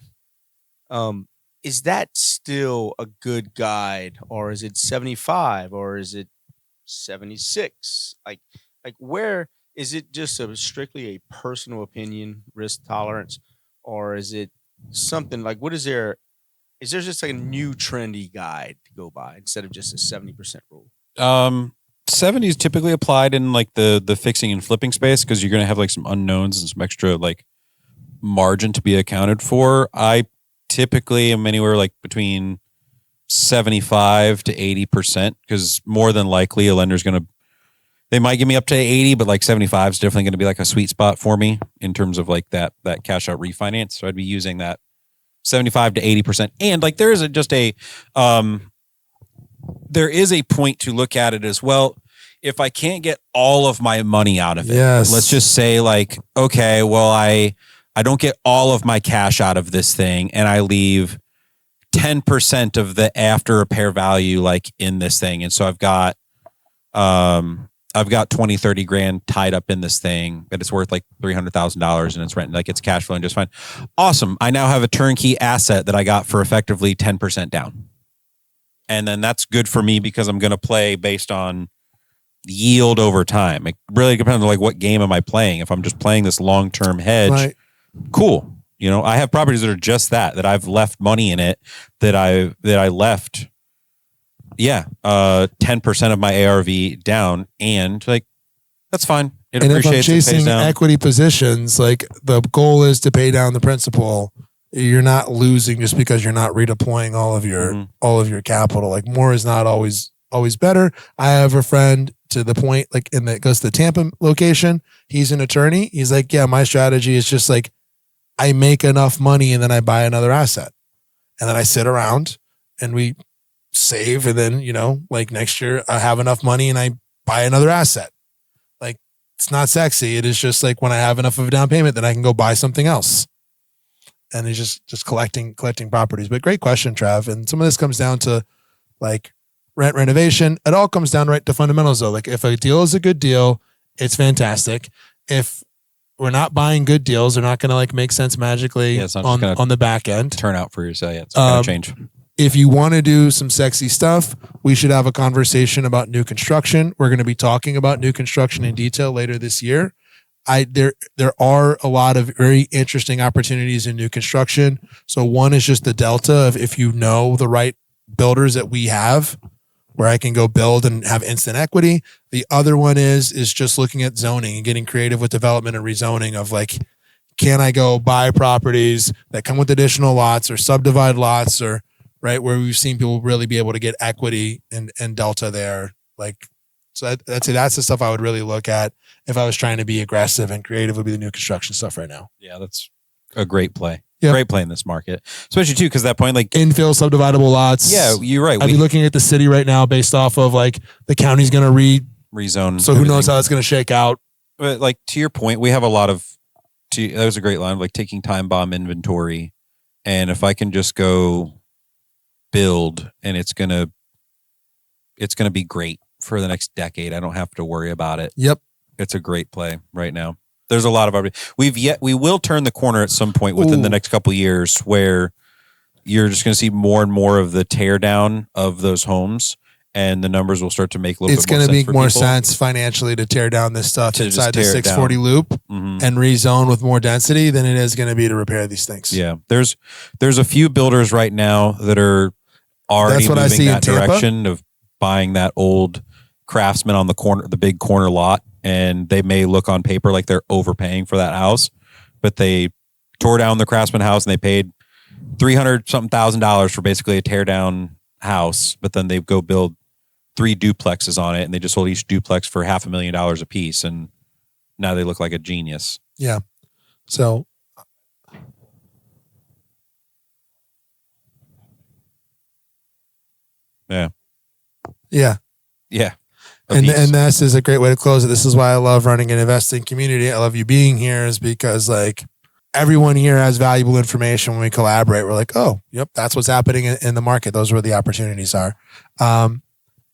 Is that still a good guide, or is it 75, or is it 76? Like where is it just strictly a personal opinion, risk tolerance, or is it something like, what is there? Is there just like a new trendy guide to go by instead of just a 70% rule? 70 is typically applied in like the fixing and flipping space because you're going to have like some unknowns and some extra like margin to be accounted for. I typically am anywhere like between 75 to 80% because more than likely a lender's going to, they might give me up to 80, but like 75 is definitely going to be like a sweet spot for me in terms of like that cash out refinance. So I'd be using that 75 to 80%. And like there is there is a point to look at it as well. If I can't get all of my money out of it, let's just say like, okay, well, I don't get all of my cash out of this thing and I leave 10% of the after repair value like in this thing. And so I've got 20, 30 grand tied up in this thing, but it's worth like $300,000 and it's renting, like it's cash flowing just fine. Awesome. I now have a turnkey asset that I got for effectively 10% down. And then that's good for me because I'm going to play based on yield over time. It really depends on like what game am I playing. If I'm just playing this long-term hedge, Right. cool. You know, I have properties that are just that I've left money in it that I left. Yeah. 10% of my ARV down, and like, that's fine. It And if I'm appreciates and pays chasing down. equity positions, like the goal is to pay down the principal. You're not losing just because you're not redeploying all of your capital. Like more is not always better. I have a friend to the point, like that goes to the Tampa location. He's an attorney. He's like, yeah, my strategy is just like I make enough money and then I buy another asset, and then I sit around and we save, and then like next year I have enough money and I buy another asset. Like it's not sexy. It is just like when I have enough of a down payment, then I can go buy something else. And it's just collecting properties. But great question, Trav. And some of this comes down to like rent renovation. It all comes down right to fundamentals though. Like if a deal is a good deal, it's fantastic. If we're not buying good deals, they're not going to like make sense magically on the back end. Turn out for yourself. Yeah, it's going to change. If you want to do some sexy stuff, we should have a conversation about new construction. We're going to be talking about new construction in detail later this year. There are a lot of very interesting opportunities in new construction. So one is just the delta of if you know the right builders that we have, where I can go build and have instant equity. The other one is just looking at zoning and getting creative with development and rezoning of like, can I go buy properties that come with additional lots or subdivide lots, or right where we've seen people really be able to get equity and delta there. Like, so that's the stuff I would really look at if I was trying to be aggressive and creative. Would be the new construction stuff right now. Yeah, that's a great play. Yep. Great play in this market, especially too because that point, like infill subdividable lots. Yeah, you're right. I'd be looking at the city right now based off of like the county's going to rezone. So who knows how that's going to shake out? But like to your point, we have a lot of. That was a great line of like taking time bomb inventory, and if I can just go build, and it's gonna be great for the next decade. I don't have to worry about it. Yep, it's a great play right now. There's a lot of we will turn the corner at some point within the next couple of years where you're just going to see more and more of the tear down of those homes, and the numbers will start to make a little. It's going to make more sense financially to tear down this stuff inside the 640 loop and rezone with more density than it is going to be to repair these things. Yeah, there's a few builders right now that are already moving that direction of buying that old Craftsman on the corner, the big corner lot. And they may look on paper like they're overpaying for that house, but they tore down the Craftsman house and they paid $300,000 for basically a tear down house. But then they go build 3 duplexes on it, and they just sold each duplex for $500,000 a piece, and now they look like a genius. Yeah. So. Yeah. Yeah. Yeah. And this is a great way to close it. This is why I love running an investing community. I love you being here, is because like everyone here has valuable information. When we collaborate, we're like, oh, yep, that's what's happening in the market. Those are where the opportunities are.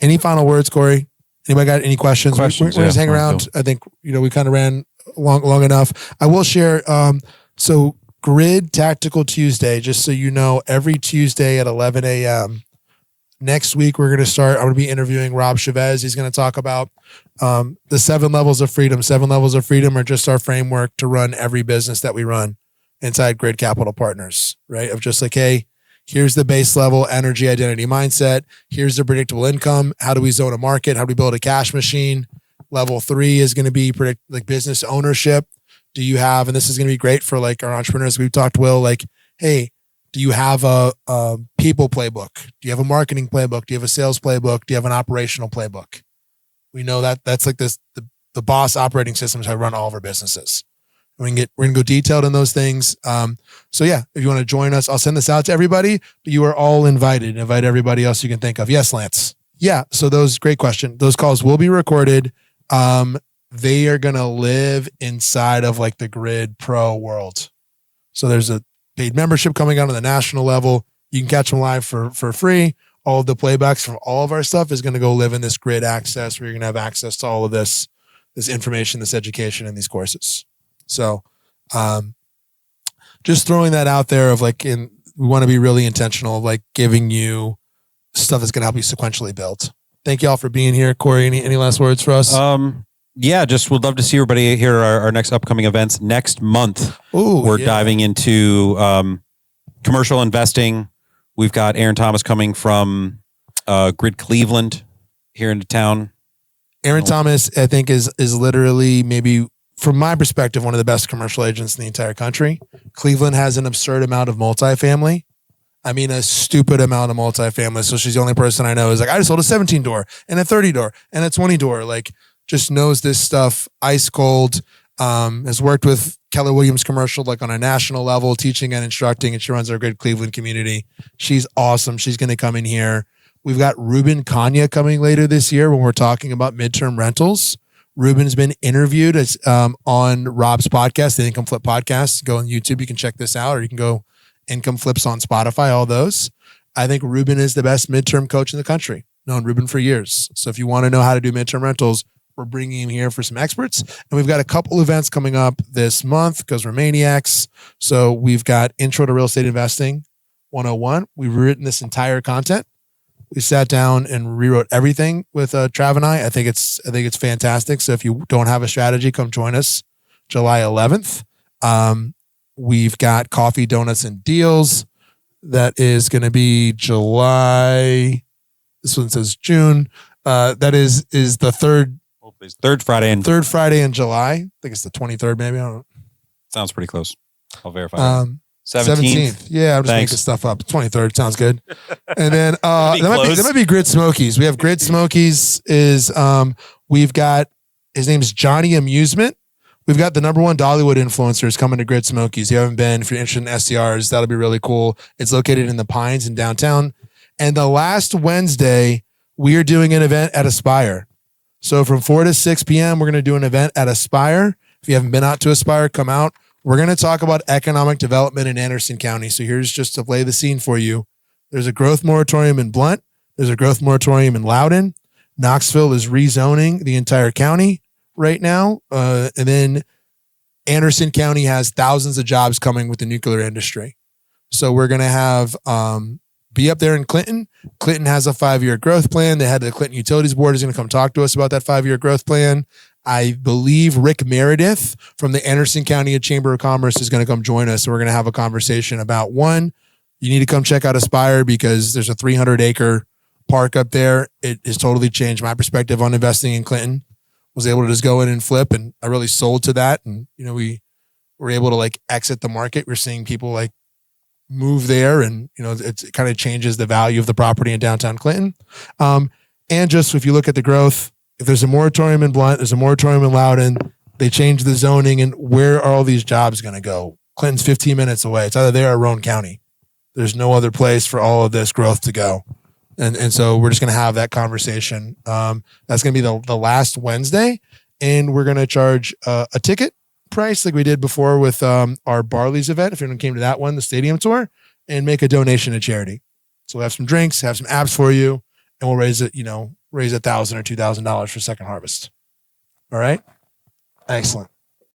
Any final words, Cory? Anybody got any questions? We're just hang around. I think, we kind of ran long enough. I will share. So Grid Tactical Tuesday, just so you know, every Tuesday at 11 a.m. Next week, we're going to start. I'm going to be interviewing Rob Chavez. He's going to talk about the 7 levels of freedom. 7 levels of freedom are just our framework to run every business that we run inside Grid Capital Partners, right? Of just like, hey, here's the base level energy, identity, mindset. Here's the predictable income. How do we zone a market? How do we build a cash machine? Level 3 is going to be like business ownership. Do you have, and this is going to be great for like our entrepreneurs. We've talked, Will, like, hey, do you have a people playbook? Do you have a marketing playbook? Do you have a sales playbook? Do you have an operational playbook? We know that that's like this, the boss operating system is how we run all of our businesses. We're going to go detailed in those things. So yeah, if you want to join us, I'll send this out to everybody, but you are all invited. Invite everybody else you can think of. Yes, Lance. Yeah. So great question. Those calls will be recorded. They are going to live inside of like the Grid Pro world. So there's a paid membership coming out on the national level. You can catch them live for free. All of the playbacks from all of our stuff is going to go live in this grid access where you're going to have access to all of this information, this education, and these courses. So just throwing that out there of like, we want to be really intentional of like giving you stuff that's going to help you sequentially build. Thank you all for being here. Cory, any last words for us? Yeah, just would love to see everybody here at our next upcoming events next month. We're diving into commercial investing. We've got Aaron Thomas coming from Grid Cleveland here into town. Aaron Thomas, I think, is literally maybe, from my perspective, one of the best commercial agents in the entire country. Cleveland has an absurd amount of multifamily. I mean, a stupid amount of multifamily. So she's the only person I know who's like, I just sold a 17 door and a 30 door and a 20 door. Like, just knows this stuff ice cold. Has worked with Keller Williams commercial, like on a national level, teaching and instructing, and she runs our Grid Cleveland community. She's awesome. She's going to come in here. We've got Ruben Kanya coming later this year when we're talking about midterm rentals. Ruben's been interviewed on Rob's podcast, the Income Flip podcast. Go on YouTube. You can check this out, or you can go Income Flips on Spotify, all those. I think Ruben is the best midterm coach in the country. Known Ruben for years. So if you want to know how to do midterm rentals, we're bringing him here for some experts. And we've got a couple events coming up this month because we're maniacs. So we've got Intro to Real Estate Investing 101. We've written this entire content. We sat down and rewrote everything with Trav and I. I think it's fantastic. So if you don't have a strategy, come join us July 11th. We've got Coffee, Donuts, and Deals. That is going to be July. This one says June. That is the third Friday in July. I think it's the 23rd, maybe. I don't know. Sounds pretty close. I'll verify. 17th. Yeah, I'm just making stuff up. 23rd sounds good. And then that might be Grid Smokies. We have Grid Smokies. We've got, his name is Johnny Amusement. We've got the #1 Dollywood influencers coming to Grid Smokies. If you haven't been, if you're interested in SDRs, that'll be really cool. It's located in the Pines in downtown. And the last Wednesday, we are doing an event at Aspire. So from 4 to 6 p.m., we're going to do an event at Aspire. If you haven't been out to Aspire, come out. We're going to talk about economic development in Anderson County. So here's just to lay the scene for you. There's a growth moratorium in Blount. There's a growth moratorium in Loudoun. Knoxville is rezoning the entire county right now. And then Anderson County has thousands of jobs coming with the nuclear industry. So we're going to have be up there in Clinton. Clinton has a 5-year growth plan. The head of the Clinton Utilities Board is going to come talk to us about that 5-year growth plan. I believe Rick Meredith from the Anderson County Chamber of Commerce is going to come join us. So we're going to have a conversation about, one, you need to come check out Aspire because there's a 300-acre park up there. It has totally changed my perspective on investing in Clinton. Was able to just go in and flip, and I really sold to that. And, we were able to like exit the market. We're seeing people like move there, and it kind of changes the value of the property in downtown Clinton. And just if you look at the growth, if there's a moratorium in Blount, there's a moratorium in Loudoun, they change the zoning, and where are all these jobs going to go? Clinton's 15 minutes away. It's either there or Roane County. There's no other place for all of this growth to go. And so we're just going to have that conversation. That's going to be the last Wednesday, and we're going to charge a ticket price like we did before with our Barley's event. If anyone came to that one, the stadium tour, and make a donation to charity. So we'll have some drinks, have some apps for you, and we'll raise it, raise $1,000 or $2,000 for Second Harvest. All right. Excellent.